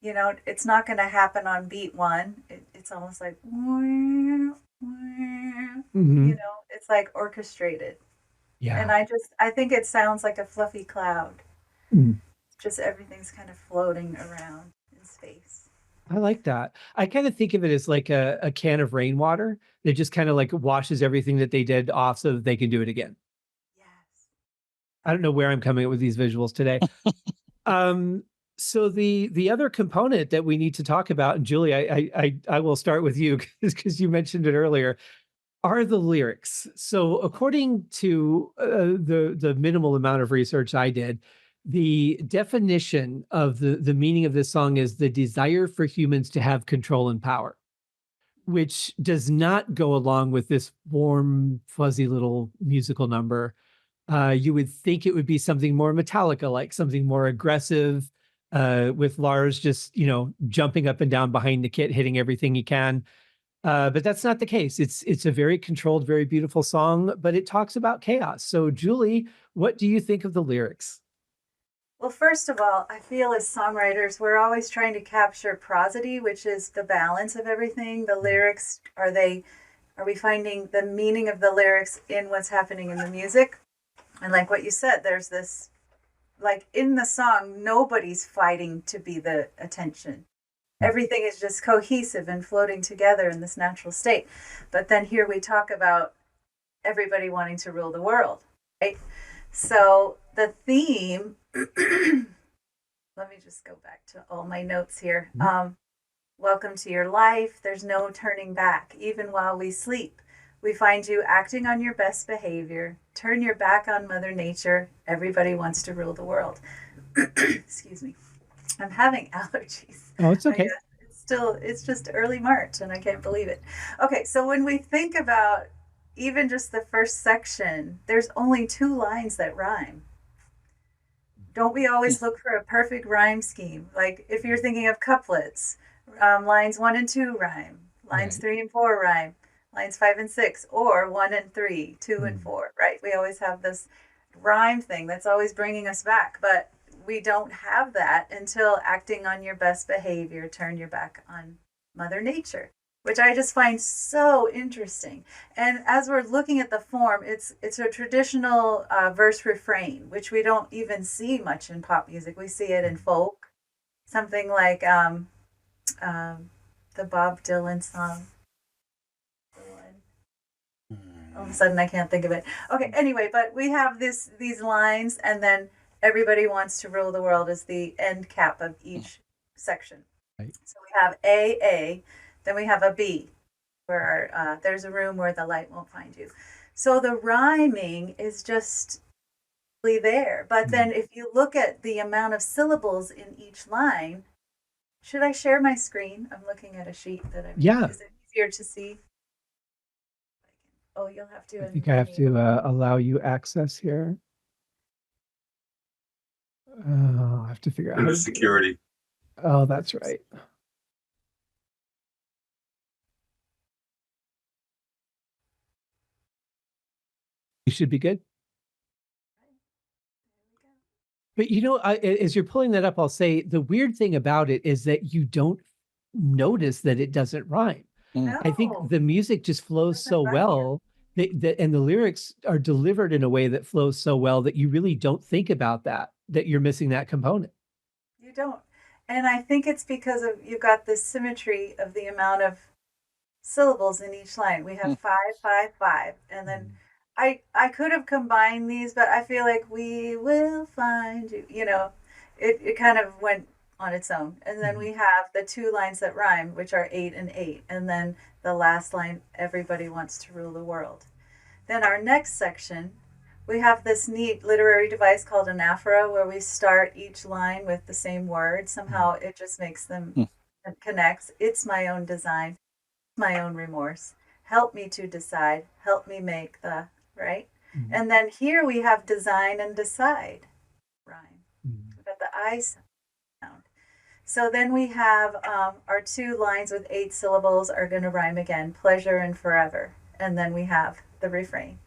It's not going to happen on beat 1. It's almost like, it's like orchestrated.
Yeah.
And I think it sounds like a fluffy cloud. Just everything's kind of floating around in space.
I like that. I kind of think of it as like a can of rainwater that just kind of like washes everything that they did off so that they can do it again. I don't know where I'm coming up with these visuals today. So the other component that we need to talk about, and Julie, I will start with you because you mentioned it earlier, are the lyrics. So according to the minimal amount of research I did, the definition of the meaning of this song is the desire for humans to have control and power, which does not go along with this warm, fuzzy little musical number. You would think it would be something more Metallica, like something more aggressive, with Lars just, jumping up and down behind the kit, hitting everything he can. But that's not the case. It's a very controlled, very beautiful song, but it talks about chaos. So, Julie, what do you think of the lyrics?
Well, first of all, I feel as songwriters, we're always trying to capture prosody, which is the balance of everything. The lyrics, are we finding the meaning of the lyrics in what's happening in the music? And like what you said, there's this, like in the song, nobody's fighting to be the attention. Everything is just cohesive and floating together in this natural state. But then here we talk about everybody wanting to rule the world, right? So the theme, let me just go back to all my notes here. Welcome to your life. There's no turning back. Even while we sleep, we find you acting on your best behavior. Turn your back on Mother Nature. Everybody wants to rule the world. Excuse me. I'm having allergies.
Oh, it's okay.
It's just early March and I can't believe it. Okay, so when we think about even just the first section, there's only 2 lines that rhyme. Don't we always look for a perfect rhyme scheme? Like if you're thinking of couplets, lines 1 and 2 rhyme, lines 3 and 4 rhyme, lines 5 and 6, or 1 and 3, 2 and 4, right? We always have this rhyme thing that's always bringing us back, but we don't have that until acting on your best behavior, turn your back on Mother Nature, which I just find so interesting. And as we're looking at the form, it's a traditional verse refrain, which we don't even see much in pop music. We see it in folk, something like the Bob Dylan song. All of a sudden I can't think of it. Okay, anyway, but we have these lines, and then everybody wants to rule the world is the end cap of each section. Right. So we have A, then we have a B, where there's a room where the light won't find you. So the rhyming is just there. But then if you look at the amount of syllables in each line, should I share my screen? I'm looking at a sheet that I'm...
Yeah.
Is it easier to see? Oh, you'll have to...
I think I have to allow you access here. Oh, I have to figure out
under security.
Oh, that's right. You should be good. But as you're pulling that up, I'll say the weird thing about it is that you don't notice that it doesn't rhyme.
No.
I think the music just flows so well and the lyrics are delivered in a way that flows so well that you really don't think about that you're missing that component.
You don't. And I think it's because you've got this symmetry of the amount of syllables in each line. We have 5, 5, 5. And then I could have combined these, but I feel like we will find you. It kind of went on its own. And then we have the 2 lines that rhyme, which are 8 and 8. And then the last line, everybody wants to rule the world. Then our next section, we have this neat literary device called anaphora, where we start each line with the same word. Somehow it just makes them connects. It's my own design, my own remorse. Help me to decide. Help me make the right. Mm-hmm. And then here we have design and decide rhyme. We've got the I sound. So then we have our 2 lines with 8 syllables are going to rhyme again, pleasure and forever. And then we have the refrain.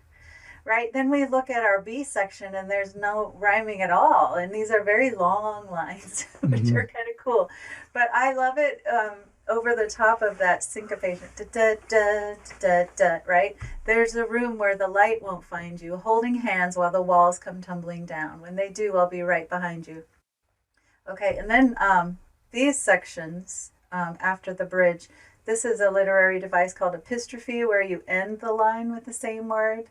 Right? Then we look at our B section and there's no rhyming at all. And these are very long lines, which are kind of cool. But I love it over the top of that syncopation. Da, da, da, da, da, right? There's a room where the light won't find you, holding hands while the walls come tumbling down. When they do, I'll be right behind you. Okay, and then these sections after the bridge, this is a literary device called epistrophe, where you end the line with the same word.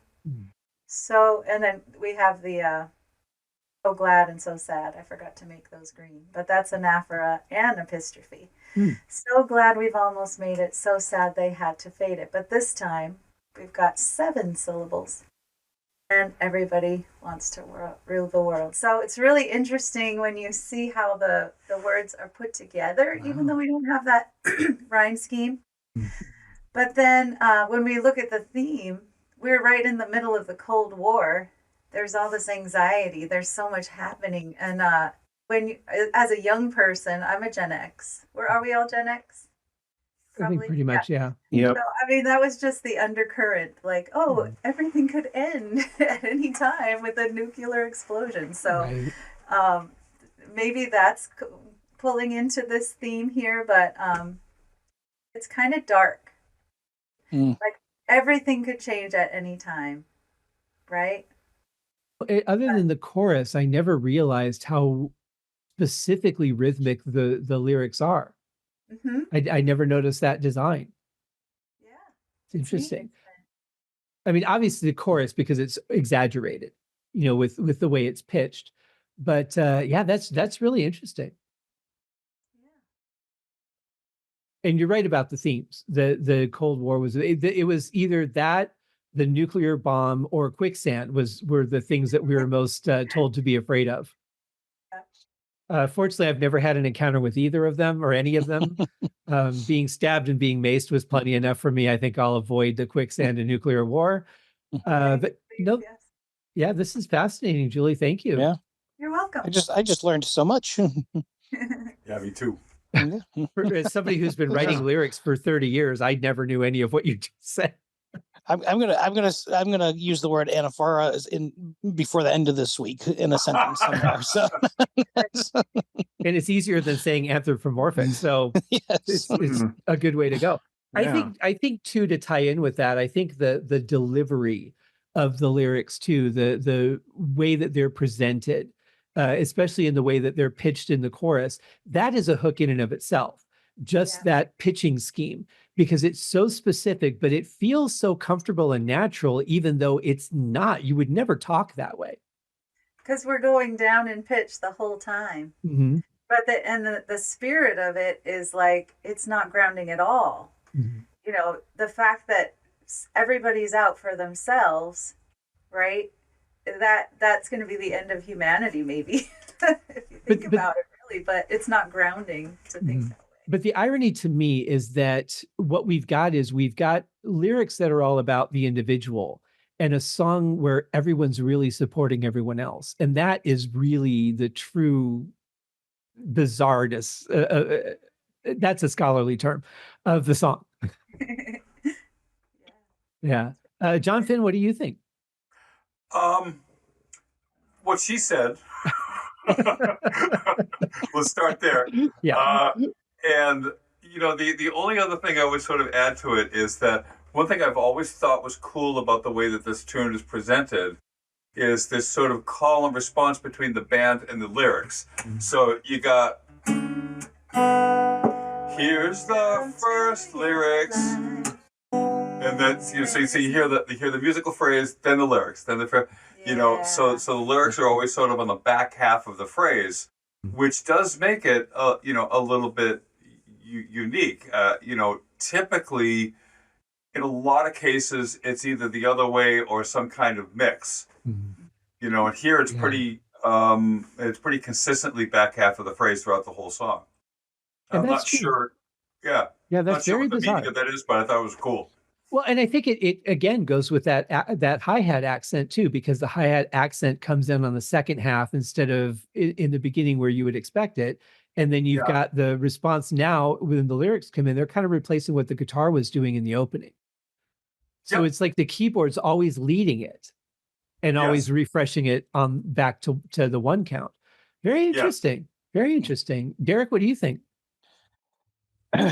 So, and then we have the So glad and so sad. I forgot to make those green, but that's anaphora and epistrophe. So glad we've almost made it. So sad they had to fade it. But this time we've got 7 syllables and everybody wants to rule the world. So it's really interesting when you see how the words are put together, even though we don't have that rhyme scheme. But then when we look at the theme, we're right in the middle of the Cold War. There's all this anxiety. There's so much happening. And as a young person, I'm a Gen X. Are we all Gen X?
Probably. I think pretty much, yeah.
Yep.
So, I mean, that was just the undercurrent. Like, everything could end at any time with a nuclear explosion. So maybe that's pulling into this theme here, but it's kind of dark. Like everything could change at any time, right?
Other than the chorus, I never realized how specifically rhythmic the lyrics are. I never noticed that design.
Yeah.
It's interesting. I mean, obviously the chorus, because it's exaggerated, with the way it's pitched. But that's really interesting. And you're right about the themes. The Cold War it was either that, the nuclear bomb, or quicksand were the things that we were most told to be afraid of. Fortunately, I've never had an encounter with either of them or any of them. Being stabbed and being maced was plenty enough for me. I think I'll avoid the quicksand and nuclear war. But no, yeah, this is fascinating, Julie. Thank you.
Yeah,
you're welcome.
I just learned so much.
Yeah, me too.
As somebody who's been writing lyrics for 30 years, I never knew any of what you just said.
I'm gonna use the word anaphora before the end of this week in a sentence somewhere. So,
and it's easier than saying anthropomorphic. So it's a good way to go. Yeah. I think too, to tie in with that, I think the delivery of the lyrics too, the way that they're presented, especially in the way that they're pitched in the chorus, that is a hook in and of itself. Just that pitching scheme, because it's so specific, but it feels so comfortable and natural, even though it's not. You would never talk that way.
Because we're going down in pitch the whole time. But the spirit of it is like, it's not grounding at all. The fact that everybody's out for themselves, right? That's going to be the end of humanity, maybe, if you think about it, really. But it's not grounding to think that way.
But the irony to me is that what we've got lyrics that are all about the individual, and a song where everyone's really supporting everyone else. And that is really the true bizarreness. That's a scholarly term of the song. Yeah. Jon Finn, what do you think?
What she said. Let's start there.
Yeah.
And, the only other thing I would sort of add to it is that one thing I've always thought was cool about the way that this tune is presented is this sort of call and response between the band and the lyrics. So you got, here's the first lyrics. And then, so you hear the musical phrase, then the lyrics, then so the lyrics are always sort of on the back half of the phrase, which does make it, a little bit unique. Typically, in a lot of cases, it's either the other way or some kind of mix. And here it's pretty consistently back half of the phrase throughout the whole song. I'm not sure. Yeah,
that's very bizarre.
The meaning of that is, but I thought it was cool.
Well, and I think it again goes with that hi-hat accent too, because the hi-hat accent comes in on the second half instead of in the beginning where you would expect it. And then you've got the response now when the lyrics come in, they're kind of replacing what the guitar was doing in the opening. So it's like the keyboard's always leading it and always refreshing it back to the one count. Very interesting. Very interesting. Derek, what do you think?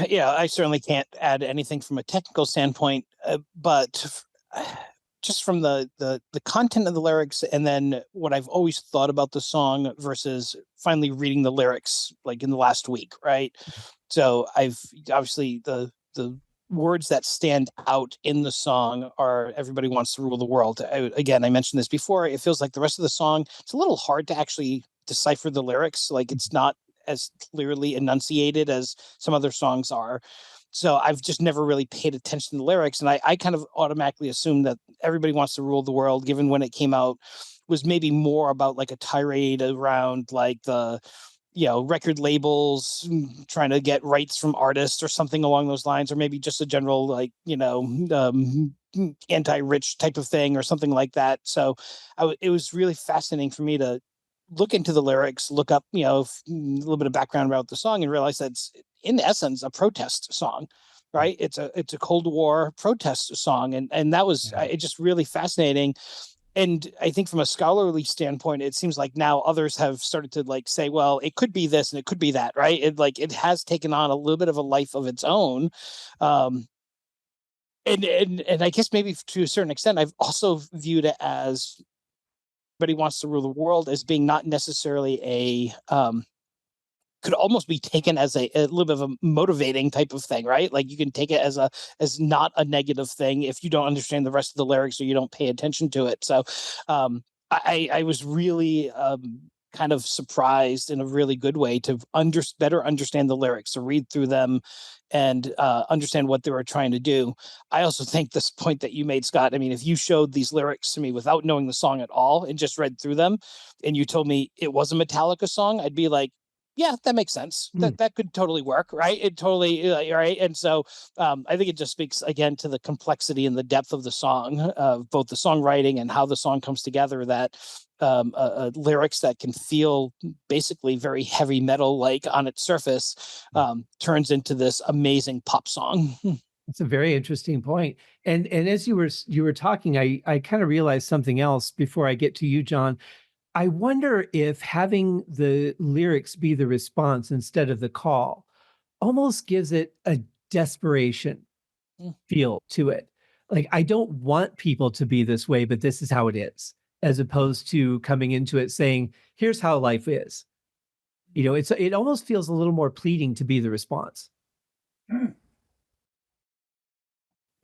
Yeah, I certainly can't add anything from a technical standpoint, but just from the content of the lyrics, and then what I've always thought about the song versus finally reading the lyrics like in the last week, right? So I've obviously the words that stand out in the song are "Everybody Wants to Rule the World." Again, I mentioned this before. It feels like the rest of the song, it's a little hard to actually decipher the lyrics. Like, it's not as clearly enunciated as some other songs are. So I've just never really paid attention to the lyrics. And I kind of automatically assumed that "Everybody Wants to Rule the World," given when it came out, was maybe more about like a tirade around like the, record labels trying to get rights from artists or something along those lines, or maybe just a general like, anti-rich type of thing or something like that. So it was really fascinating for me to look into the lyrics, look up, a little bit of background about the song, and realize that it's in essence a protest song, right? It's a Cold War protest song. And that was it just really fascinating. And I think from a scholarly standpoint, it seems like now others have started to like say, well, it could be this and it could be that, right? It has taken on a little bit of a life of its own. And I guess maybe to a certain extent, I've also viewed it as "Everybody Wants to Rule the World" as being not necessarily could almost be taken as a little bit of a motivating type of thing, right? Like, you can take it as not a negative thing if you don't understand the rest of the lyrics or you don't pay attention to it. So I was really kind of surprised in a really good way to better understand the lyrics, to read through them and understand what they were trying to do. I also think this point that you made, Scott, I mean, if you showed these lyrics to me without knowing the song at all and just read through them, and you told me it was a Metallica song, I'd be like, yeah, that makes sense. That could totally work, right? It totally, right? And so I think it just speaks, again, to the complexity and the depth of the song, both the songwriting and how the song comes together, that lyrics that can feel basically very heavy metal like on its surface turns into this amazing pop song.
It's a very interesting point. And as you were talking, I kind of realized something else before I get to you, Jon. I wonder if having the lyrics be the response instead of the call almost gives it a desperation feel to it. Like, I don't want people to be this way, but this is how it is, as opposed to coming into it saying, here's how life is. It almost feels a little more pleading to be the response.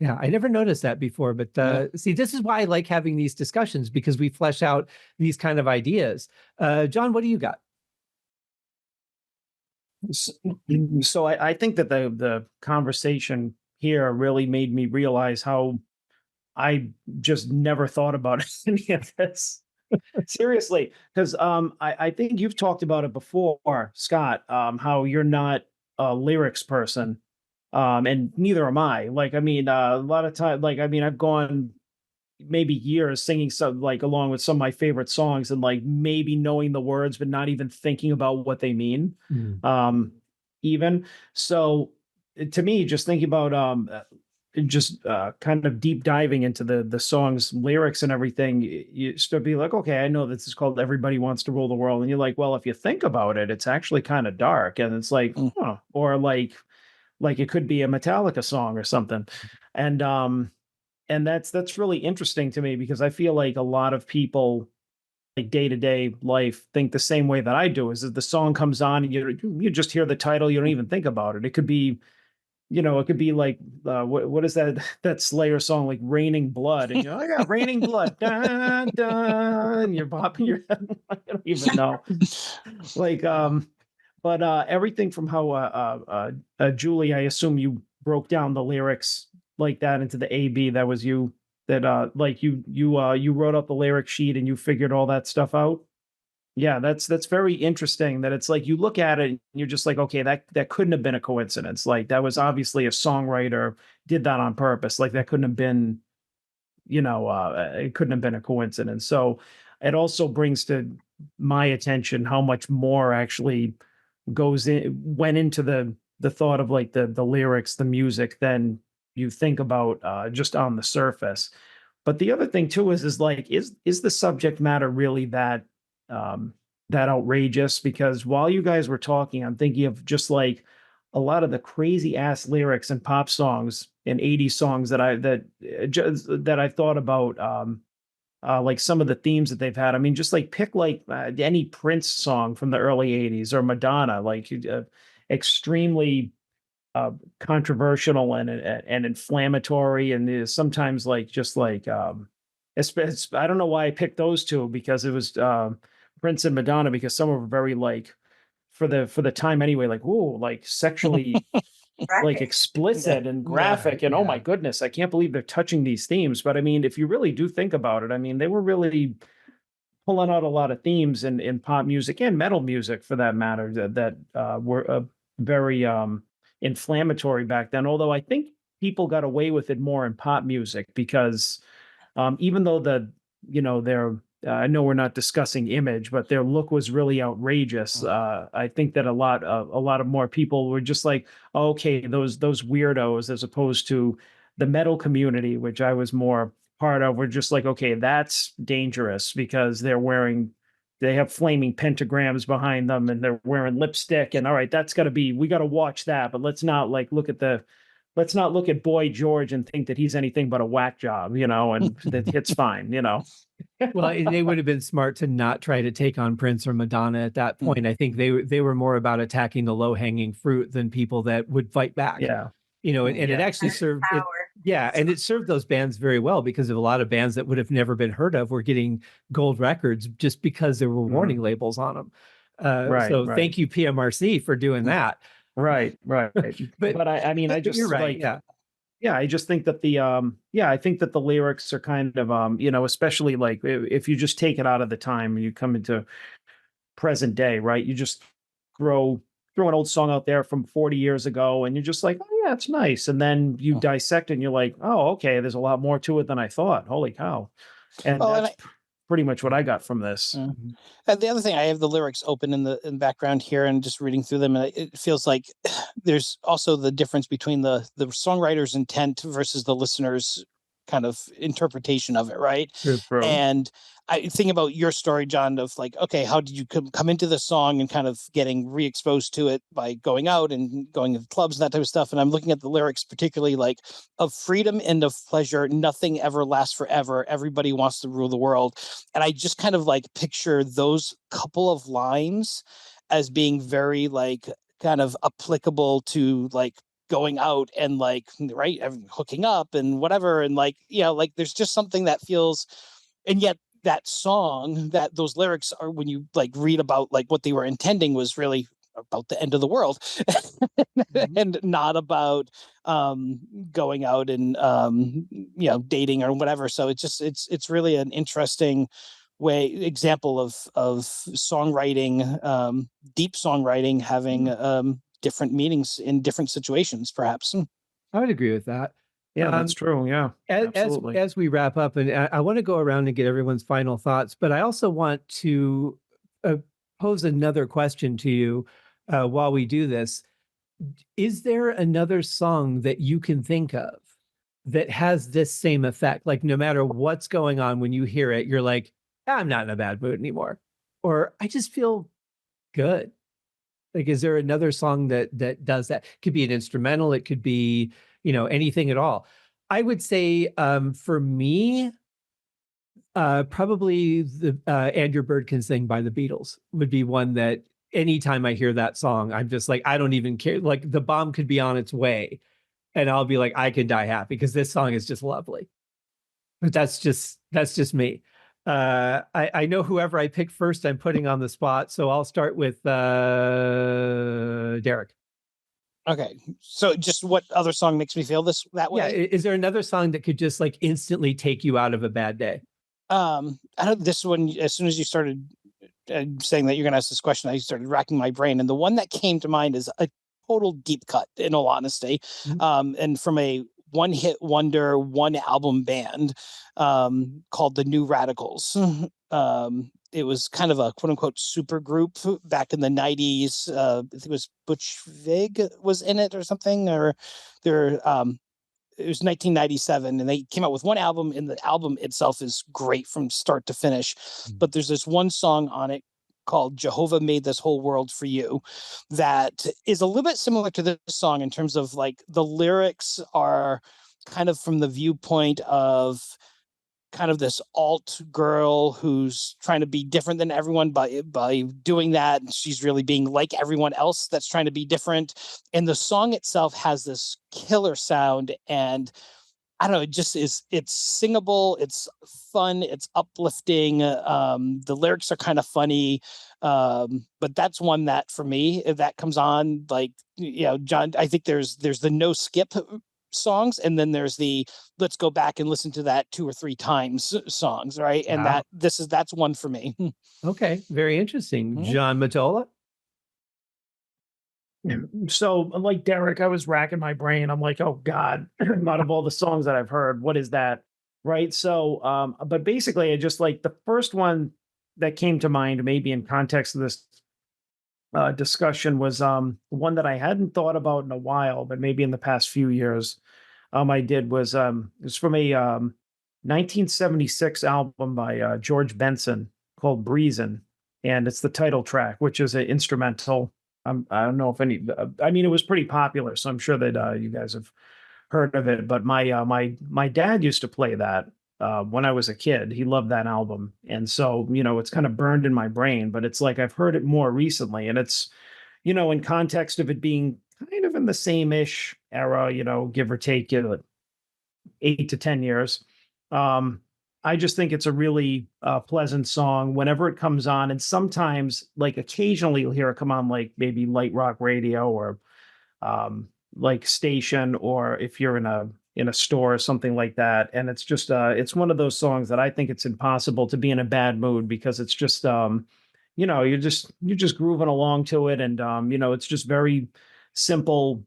Yeah, I never noticed that before, but see, this is why I like having these discussions, because we flesh out these kind of ideas. Jon, what do you got?
So I think that the conversation here really made me realize how I just never thought about any of this. Seriously, because I think you've talked about it before, Scott, how you're not a lyrics person. And neither am I. Like, I mean, a lot of time, like, I mean, I've gone maybe years singing some, like, along with some of my favorite songs, and like maybe knowing the words, but not even thinking about what they mean. Even so, to me, just thinking about kind of deep diving into the song's lyrics and everything, you start to be like, okay, I know this is called "Everybody Wants to Rule the World," and you're like, well, if you think about it, it's actually kind of dark, and it's like, or like it could be a Metallica song or something. And that's really interesting to me, because I feel like a lot of people, like day-to-day life, think the same way that I do, is that the song comes on and you just hear the title, you don't even think about it. It could be, it could be like what is that Slayer song, like "Raining Blood," and I got "Raining Blood," dun, dun, and you're bopping your head. I don't even know. Like but everything from how Juli, I assume you broke down the lyrics like that into the A-B. That was you, that like you wrote up the lyric sheet and you figured all that stuff out. Yeah, that's very interesting. That it's like you look at it and you're just like, okay, that couldn't have been a coincidence. Like, that was obviously a songwriter did that on purpose. Like, that couldn't have been, it couldn't have been a coincidence. So it also brings to my attention how much more actually went into the thought of like the lyrics, the music, than you think about just on the surface. But the other thing too is like, is the subject matter really that that outrageous? Because while you guys were talking, I'm thinking of just like a lot of the crazy ass lyrics and pop songs and 80s songs that I thought about, like some of the themes that they've had. I mean, just like pick like any Prince song from the early 80s, or Madonna, like extremely controversial and inflammatory, and sometimes like just like I don't know why I picked those two, because it was Prince and Madonna, because some were very like for the time anyway, like, ooh, like sexually like explicit and graphic, and oh my goodness, I can't believe they're touching these themes. But I mean, if you really do think about it, I mean, they were really pulling out a lot of themes in pop music and metal music for that matter that were very inflammatory back then. Although I think people got away with it more in pop music because even though their I know we're not discussing image, but their look was really outrageous. I think that a lot of more people were just like, oh, okay, those weirdos, as opposed to the metal community, which I was more part of, were just like, okay, that's dangerous because they have flaming pentagrams behind them and they're wearing lipstick, and all right, we got to watch that, but let's not look at Boy George and think that he's anything but a whack job, and that it's fine,
Well, and they would have been smart to not try to take on Prince or Madonna at that point. I think they were more about attacking the low-hanging fruit than people that would fight back.
Yeah.
And it actually served it, and it served those bands very well, because of a lot of bands that would have never been heard of were getting gold records just because there were warning labels on them. So thank you, PMRC, for doing that.
Right. but I mean, I just
you're right.
Yeah, I just think that I think that the lyrics are kind of especially like if you just take it out of the time and you come into present day, right? You just throw an old song out there from 40 years ago and you're just like, oh yeah, it's nice. And then you dissect it and you're like, oh, okay, there's a lot more to it than I thought. Holy cow. And that's pretty much what I got from this.
And the other thing, I have the lyrics open in the background here and just reading through them, and it feels like there's also the difference between the songwriter's intent versus the listener's kind of interpretation of it, right?
True.
And I think about your story, Jon, of like, okay, how did you come into the song and kind of getting re-exposed to it by going out and going to clubs and that type of stuff. And I'm looking at the lyrics, particularly like, of freedom and of pleasure, nothing ever lasts forever. Everybody wants to rule the world. And I just kind of like picture those couple of lines as being very like kind of applicable to like going out and like, right, hooking up and whatever. And like, like there's just something that feels, and yet that song, that those lyrics are, when you like read about like what they were intending, was really about the end of the world and not about going out and dating or whatever. So it's really an interesting example of songwriting, deep songwriting having different meanings in different situations, perhaps.
I would agree with that.
Yeah, that's true. Yeah, absolutely.
As we wrap up, and I want to go around and get everyone's final thoughts, but I also want to pose another question to you while we do this. Is there another song that you can think of that has this same effect? Like, no matter what's going on, when you hear it, you're like, I'm not in a bad mood anymore, or I just feel good. Like, is there another song that does that? It could be an instrumental. It could be, anything at all. I would say for me, probably the And Your Bird Can Sing by the Beatles would be one that anytime I hear that song, I'm just like, I don't even care. Like, the bomb could be on its way and I'll be like, I can die happy because this song is just lovely. But that's just me. I know whoever I pick first, I'm putting on the spot. So I'll start with Derek.
Okay. So just what other song makes me feel that way?
Yeah. Is there another song that could just like instantly take you out of a bad day?
This one, as soon as you started saying that you're going to ask this question, I started racking my brain. And the one that came to mind is a total deep cut, in all honesty. And from a one-hit wonder, one album band called the New Radicals. It was kind of a quote unquote super group back in the 90s. I think it was Butch Vig was in it or something, or it was 1997 and they came out with one album, and the album itself is great from start to finish. But there's this one song on it called Jehovah Made This Whole World for You that is a little bit similar to this song in terms of like the lyrics are kind of from the viewpoint of kind of this alt girl who's trying to be different than everyone by doing that. And she's really being like everyone else that's trying to be different. And the song itself has this killer sound, and I don't know, it's singable, it's fun, it's uplifting. The lyrics are kind of funny. But that's one that for me, if that comes on, like, John, I think there's the no skip songs, and then there's the let's go back and listen to that 2 or 3 times songs, right? And
Wow.
that's one for me.
Okay, very interesting.
Mhm.
John Mottola?
So, like Derek, I was racking my brain. I'm like, oh God, out of all the songs that I've heard, what is that? Right. So, but basically, I just like the first one that came to mind, maybe in context of this discussion, was one that I hadn't thought about in a while, but maybe in the past few years, I did was it was from a 1976 album by George Benson called Breezin, and it's the title track, which is an instrumental. I don't know if any. I mean, it was pretty popular, so I'm sure that you guys have heard of it. But my dad used to play that when I was a kid. He loved that album, and so it's kind of burned in my brain. But it's like I've heard it more recently, and it's in context of it being kind of in the same-ish era, give or take 8 to 10 years. I just think it's a really pleasant song whenever it comes on. And sometimes, like occasionally, you'll hear it come on, like maybe light rock radio or like station, or if you're in a store or something like that. And it's just it's one of those songs that I think it's impossible to be in a bad mood, because it's just you're just grooving along to it, and it's just very simple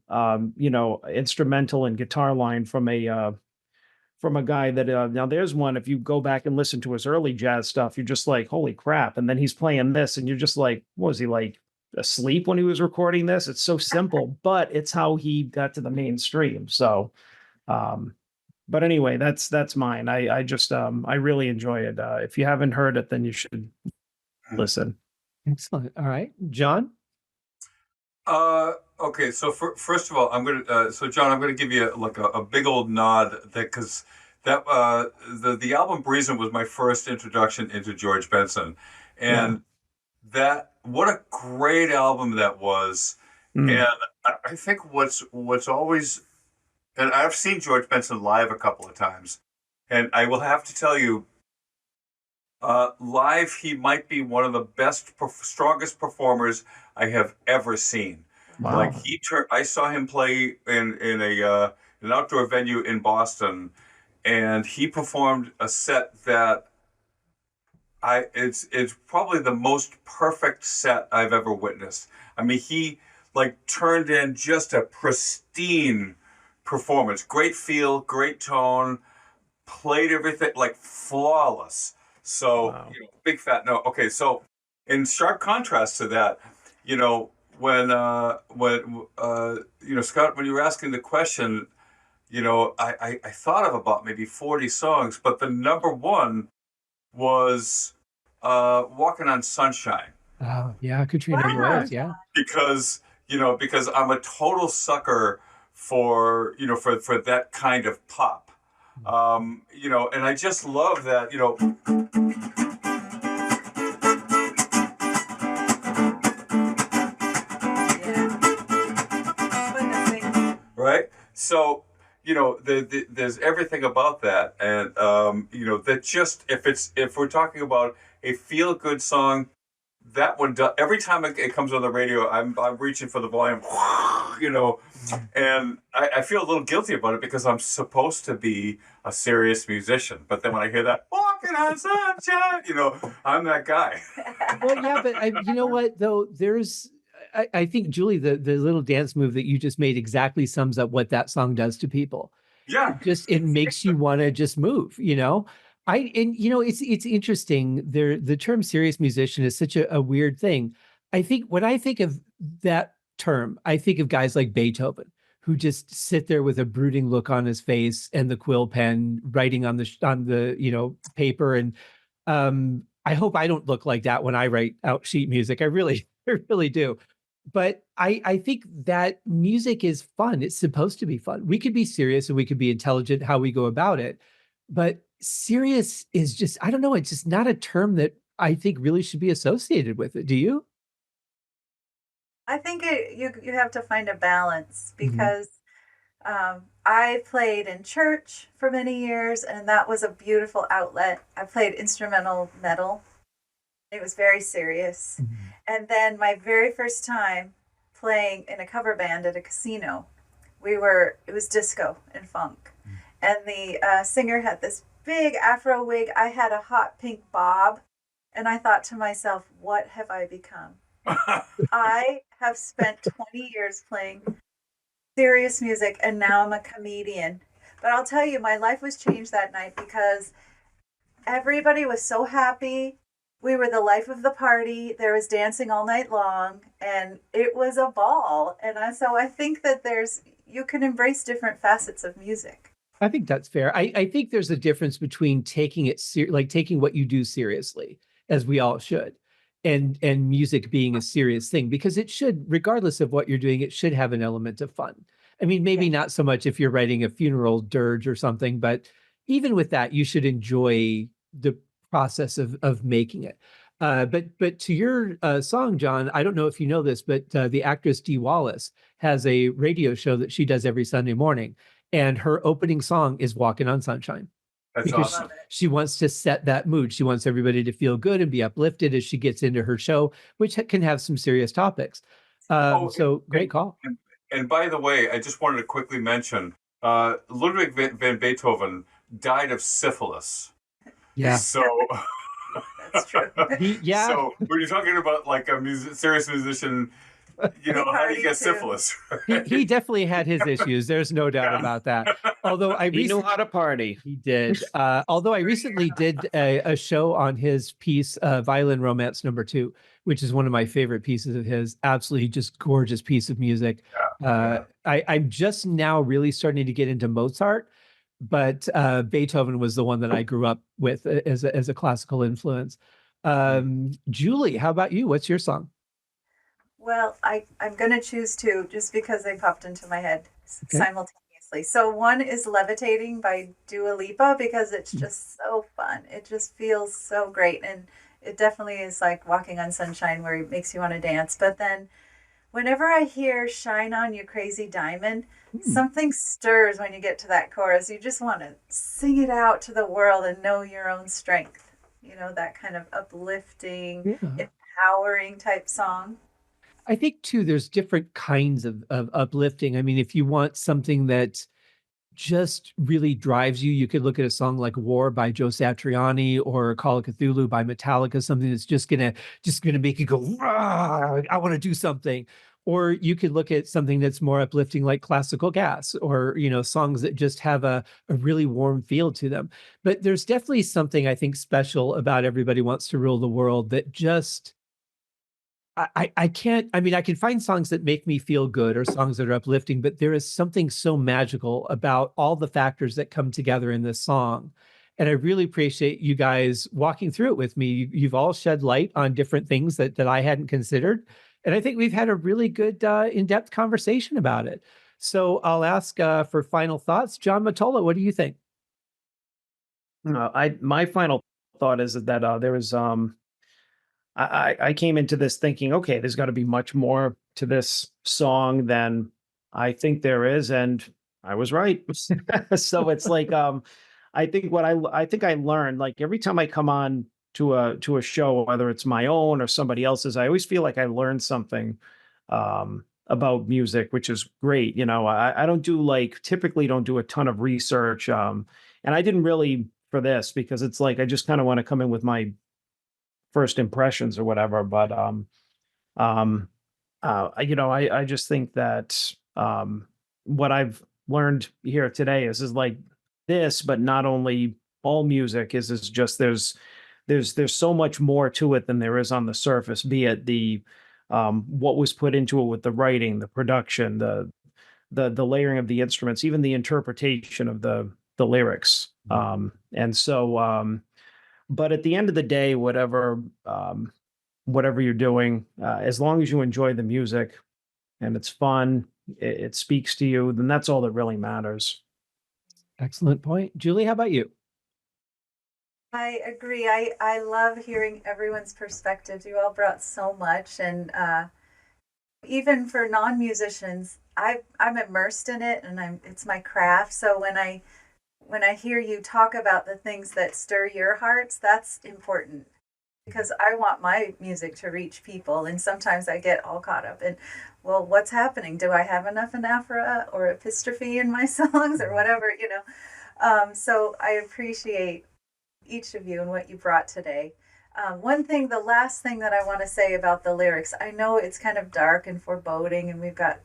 instrumental and guitar line from a guy that now there's one, if you go back and listen to his early jazz stuff, you're just like, holy crap. And then he's playing this and you're just like, what was he, like asleep when he was recording this? It's so simple, but it's how he got to the mainstream. So but anyway, that's mine. I just I really enjoy it. If you haven't heard it, then you should listen.
Excellent. All right, John?
Okay, so first of all, John, I'm gonna give you a big old nod because the album Breezin was my first introduction into George Benson, and that what a great album that was. And I think what's always, and I've seen George Benson live a couple of times, and I will have to tell you, live he might be one of the best, strongest performers I have ever seen.
Wow.
Like I saw him play in an outdoor venue in Boston, and he performed a set that it's probably the most perfect set I've ever witnessed. I mean, he turned in just a pristine performance, great feel, great tone, played everything flawless. So
Wow.
Big fat no. Okay, so in sharp contrast to that, when Scott, when you were asking the question, I thought of about maybe 40 songs, but the number one was Walking on Sunshine.
Oh, yeah, Katrina was, yeah.
Because I'm a total sucker for that kind of pop. And I just love that, right? So, there's everything about that. And, that just, if we're talking about a feel-good song, that one does, every time it comes on the radio, I'm reaching for the volume, and I feel a little guilty about it because I'm supposed to be a serious musician. But then when I hear that, walking on sunshine, I'm that guy.
Well, yeah, but you know what, though, I think, Juli, the little dance move that you just made exactly sums up what that song does to people.
Yeah.
It makes you want to just move, it's interesting. The term serious musician is such a weird thing. I think when I think of that term, I think of guys like Beethoven, who just sit there with a brooding look on his face and the quill pen writing on the paper. And I hope I don't look like that when I write out sheet music. I really do. But I think that music is fun. It's supposed to be fun. We could be serious and we could be intelligent how we go about it. But serious is just, I don't know, it's just not a term that I think really should be associated with it. Do you?
I think you have to find a balance
Mhm.
because I played in church for many years, and that was a beautiful outlet. I played instrumental metal. It was very serious.
Mhm.
And then my very first time playing in a cover band at a casino, it was disco and funk. And the singer had this big afro wig. I had a hot pink bob. And I thought to myself, what have I become? I have spent 20 years playing serious music, and now I'm a comedian. But I'll tell you, my life was changed that night because everybody was so happy. We were the life of the party. There was dancing all night long, and it was a ball. So I think that you can embrace different facets of music.
I think that's fair. I think there's a difference between taking it like taking what you do seriously, as we all should, and music being a serious thing, because it should, regardless of what you're doing, it should have an element of fun. I mean, maybe not so much if you're writing a funeral dirge or something, but even with that, you should enjoy the process of making it. But to your song, Jon, I don't know if you know this, but the actress Dee Wallace has a radio show that she does every Sunday morning, and her opening song is "Walking on Sunshine."
That's
Because
awesome.
she wants to set that mood. She wants everybody to feel good and be uplifted as she gets into her show, which can have some serious topics. So great call.
And by the way, I just wanted to quickly mention Ludwig van Beethoven died of syphilis.
Yeah.
So
That's true.
Yeah.
So when you're talking about like a serious musician, how do you get syphilis?
He definitely had his issues. There's no doubt about that. Although
he knew how to party.
He did. Although I recently did a show on his piece, Violin Romance No. 2, which is one of my favorite pieces of his. Absolutely just gorgeous piece of music. I'm just now really starting to get into Mozart, but Beethoven was the one that I grew up with as a classical influence. Juli, how about you? What's your song?
Well, I'm going to choose two just because they popped into my head simultaneously. So one is Levitating by Dua Lipa because it's just so fun. It just feels so great. And it definitely is like walking on sunshine where it makes you want to dance. But then whenever I hear Shine On You Crazy Diamond, something stirs when you get to that chorus. You just want to sing it out to the world and know your own strength. That kind of uplifting, empowering type song.
I think too, there's different kinds of uplifting. I mean, if you want something that just really drives you, you could look at a song like War by Joe Satriani or Call of Cthulhu by Metallica, something that's just gonna make you go, "Rah, I want to do something." Or you could look at something that's more uplifting like Classical Gas, or songs that just have a really warm feel to them. But there's definitely something I think special about Everybody Wants to Rule the World that just I can't, I mean, I can find songs that make me feel good or songs that are uplifting, but there is something so magical about all the factors that come together in this song. And I really appreciate you guys walking through it with me. You've all shed light on different things that I hadn't considered. And I think we've had a really good in-depth conversation about it. So I'll ask for final thoughts. Jon Mottola, what do you think?
My final thought is that there was I came into this thinking, okay, there's got to be much more to this song than I think there is, and I was right. So it's like I think I learned, like, every time I come on to a show, whether it's my own or somebody else's, I always feel like I learned something about music, which is great. I don't typically don't do a ton of research, and I didn't really for this, because it's like I just kind of want to come in with my first impressions or whatever. But I just think that what I've learned here today is like this, but not only all music is just there's so much more to it than there is on the surface, be it the what was put into it with the writing, the production, the layering of the instruments, even the interpretation of the lyrics. And so but at the end of the day, whatever you're doing, as long as you enjoy the music and it's fun, it speaks to you, then that's all that really matters.
Excellent point. Juli, how about you?
I agree. I love hearing everyone's perspectives. You all brought so much, and even for non-musicians, I'm immersed in it, and it's my craft. So when I hear you talk about the things that stir your hearts, that's important because I want my music to reach people. And sometimes I get all caught up in, well, what's happening? Do I have enough anaphora or epistrophe in my songs or whatever, you know? So I appreciate each of you and what you brought today. The last thing that I want to say about the lyrics, I know it's kind of dark and foreboding, and we've got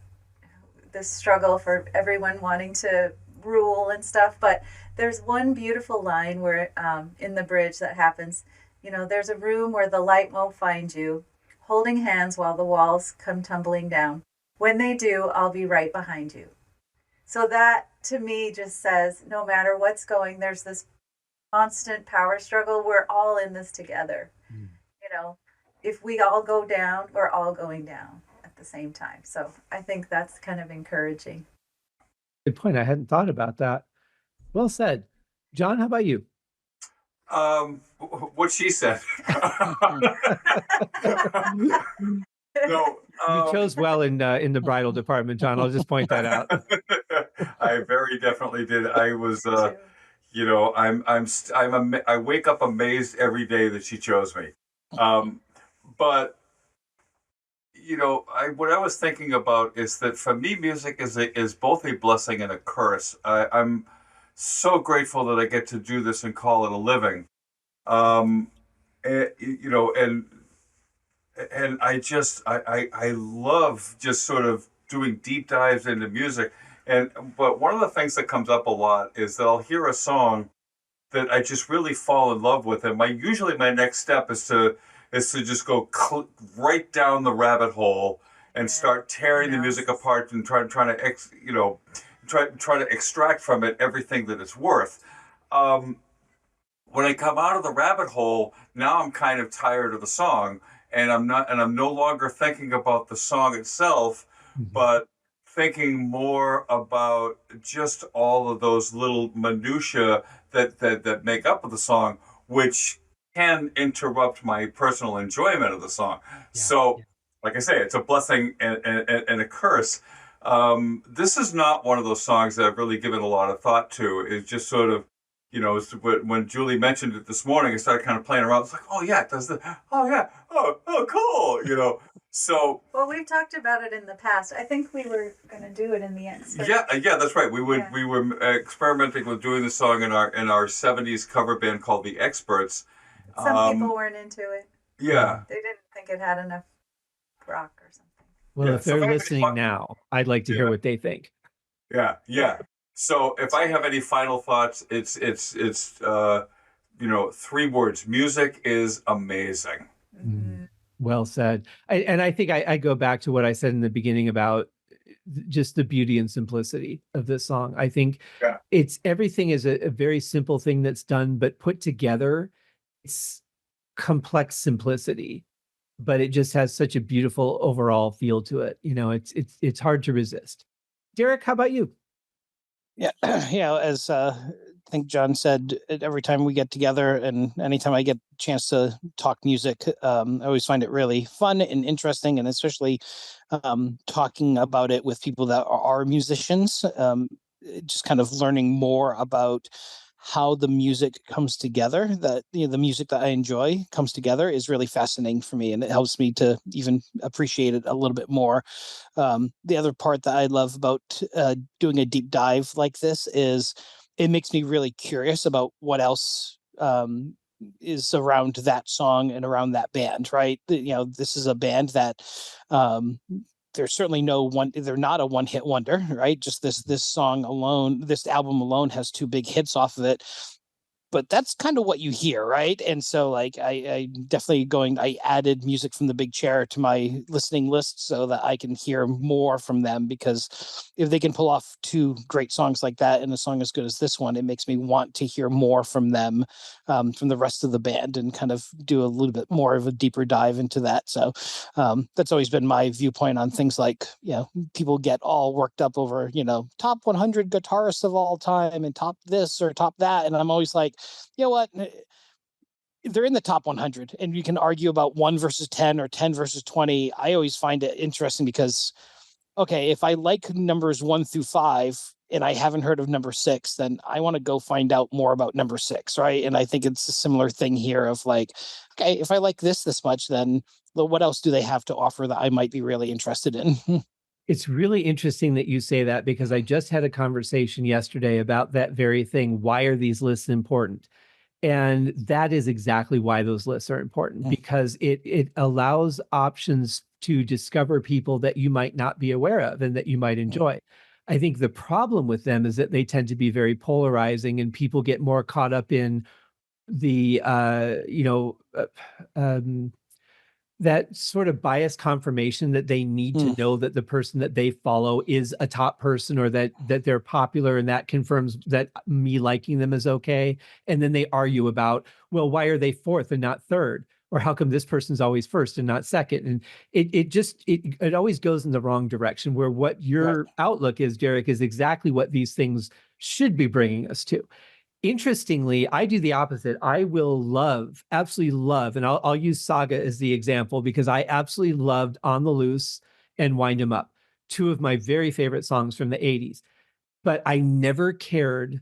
this struggle for everyone wanting to rule and stuff, but there's one beautiful line where in the bridge that happens, you know, there's a room where the light won't find you, holding hands while the walls come tumbling down. When they do, I'll be right behind you. So that to me just says no matter what's going, there's this constant power struggle. We're all in this together. You know, if we all go down, we're all going down at the same time. So I think that's kind of encouraging.
Good point. I hadn't thought about that. Well said. Jon, how about you?
What she said. No,
you chose well in the bridal department, Jon. I'll just point that out.
I very definitely did. I was, you know, I wake up amazed every day that she chose me. But you know, what I was thinking about is that for me, music is both a blessing and a curse. I'm so grateful that I get to do this and call it a living. You know, and I love just sort of doing deep dives into music. But one of the things that comes up a lot is that I'll hear a song that I just really fall in love with, and usually my next step is to just go right down the rabbit hole and start tearing the music apart and trying to extract from it everything that it's worth. When I come out of the rabbit hole, now I'm kind of tired of the song, and I'm no longer thinking about the song itself, but thinking more about just all of those little minutiae that make up the song, which can interrupt my personal enjoyment of the song. Like I say, it's a blessing and a curse. This is not one of those songs that I've really given a lot of thought to. It's just sort of, you know, when Juli mentioned it this morning, I started kind of playing around. It's like, oh yeah, it does the, oh yeah, oh cool, you know. So
well, we've talked about it in the past. I think we were going to do it in the end.
Yeah, that's right. We were experimenting with doing the song in our 70s cover band called The Experts.
Some people weren't into it.
Yeah,
they didn't think it had enough rock or something.
Well, if they're listening now, I'd like to hear what they think.
Yeah. So if I have any final thoughts, it's you know, 3 words: music is amazing.
Mm-hmm. Well said. And I think I go back to what I said in the beginning about just the beauty and simplicity of this song. I think everything is a very simple thing that's done, but put together, it's complex simplicity, but it just has such a beautiful overall feel to it. You know, it's hard to resist. Derek, how about you?
Yeah, as I think Jon said, every time we get together and anytime I get a chance to talk music, I always find it really fun and interesting, and especially talking about it with people that are musicians, just kind of learning more about how the music comes together, that the music that I enjoy comes together is really fascinating for me, and it helps me to even appreciate it a little bit more. The other part that I love about doing a deep dive like this is it makes me really curious about what else is around that song and around that band, right? This is a band that there's certainly they're not a one-hit wonder, right? Just this song alone, this album alone has 2 big hits off of it. But that's kind of what you hear, right? And so like I definitely I added music from the big chair to my listening list so that I can hear more from them, because if they can pull off 2 great songs like that and a song as good as this one, it makes me want to hear more from them, from the rest of the band, and kind of do a little bit more of a deeper dive into that. So that's always been my viewpoint on things like, people get all worked up over, top 100 guitarists of all time and top this or top that. And I'm always like, you know what? they're in the top 100, and you can argue about 1 versus 10 or 10 versus 20. I always find it interesting because, okay, if I like numbers 1 through 5 and I haven't heard of number 6, then I want to go find out more about number 6, right? And I think it's a similar thing here of like, okay, if I like this much, then what else do they have to offer that I might be really interested in?
It's really interesting that you say that, because I just had a conversation yesterday about that very thing. Why are these lists important? And that is exactly why those lists are important, because it allows options to discover people that you might not be aware of and that you might enjoy. I think the problem with them is that they tend to be very polarizing, and people get more caught up in the, that sort of biased confirmation that they need to know that the person that they follow is a top person, or that they're popular, and that confirms that me liking them is okay. And then they argue about, well, why are they fourth and not third? Or how come this person's always first and not second? And it always goes in the wrong direction, where what your outlook is, Derek, is exactly what these things should be bringing us to. Interestingly, I do the opposite. I will absolutely love, and I'll use Saga as the example, because I absolutely loved On the Loose and Wind 'Em Up, two of my very favorite songs from the 80s. But I never cared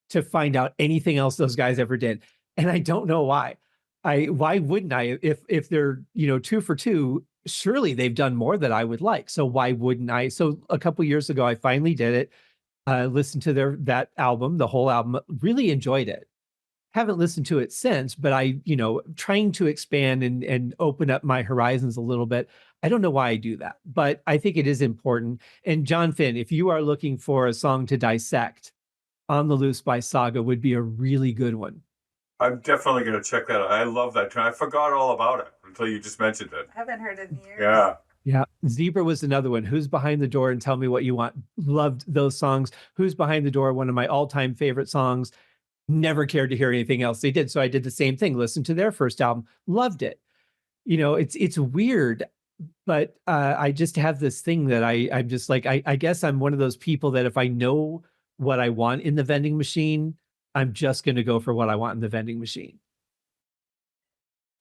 to find out anything else those guys ever did. And I don't know why. Why wouldn't I? If they're, 2 for 2, surely they've done more that I would like. So why wouldn't I? So a couple years ago, I finally did it. Listened to that album, the whole album, really enjoyed it. Haven't listened to it since, but trying to expand and open up my horizons a little bit. I don't know why I do that, but I think it is important. And Jon Finn, if you are looking for a song to dissect, On the Loose by Saga would be a really good one.
I'm definitely going to check that out. I love that tune. I forgot all about it until you just mentioned it.
I haven't heard it in years.
Yeah.
Yeah. Zebra was another one. Who's Behind the Door and Tell Me What You Want. Loved those songs. Who's Behind the Door, one of my all-time favorite songs. Never cared to hear anything else they did. So I did the same thing. Listened to their first album. Loved it. It's weird, but I just have this thing that I'm just like, I guess I'm one of those people that if I know what I want in the vending machine, I'm just going to go for what I want in the vending machine.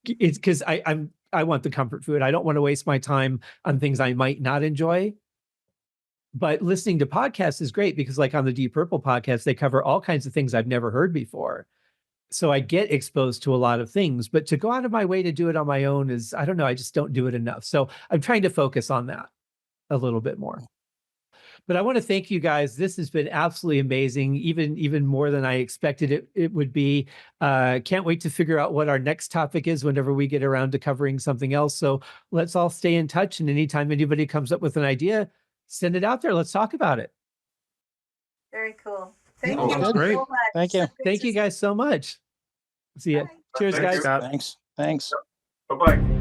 It's because I want the comfort food. I don't want to waste my time on things I might not enjoy. But listening to podcasts is great, because like on the Deep Purple podcast, they cover all kinds of things I've never heard before. So I get exposed to a lot of things, but to go out of my way to do it on my own is, I don't know, I just don't do it enough. So I'm trying to focus on that a little bit more. But I want to thank you guys. This has been absolutely amazing, even more than I expected it would be. Can't wait to figure out what our next topic is whenever we get around to covering something else. So let's all stay in touch. And anytime anybody comes up with an idea, send it out there. Let's talk about it.
Very cool. Thank
Oh,
you
that's
great.
so much.
Thank you.
Thank you guys so much. See ya.
Bye.
Cheers,
Thank
guys.
you.
Thanks.
Bye-bye.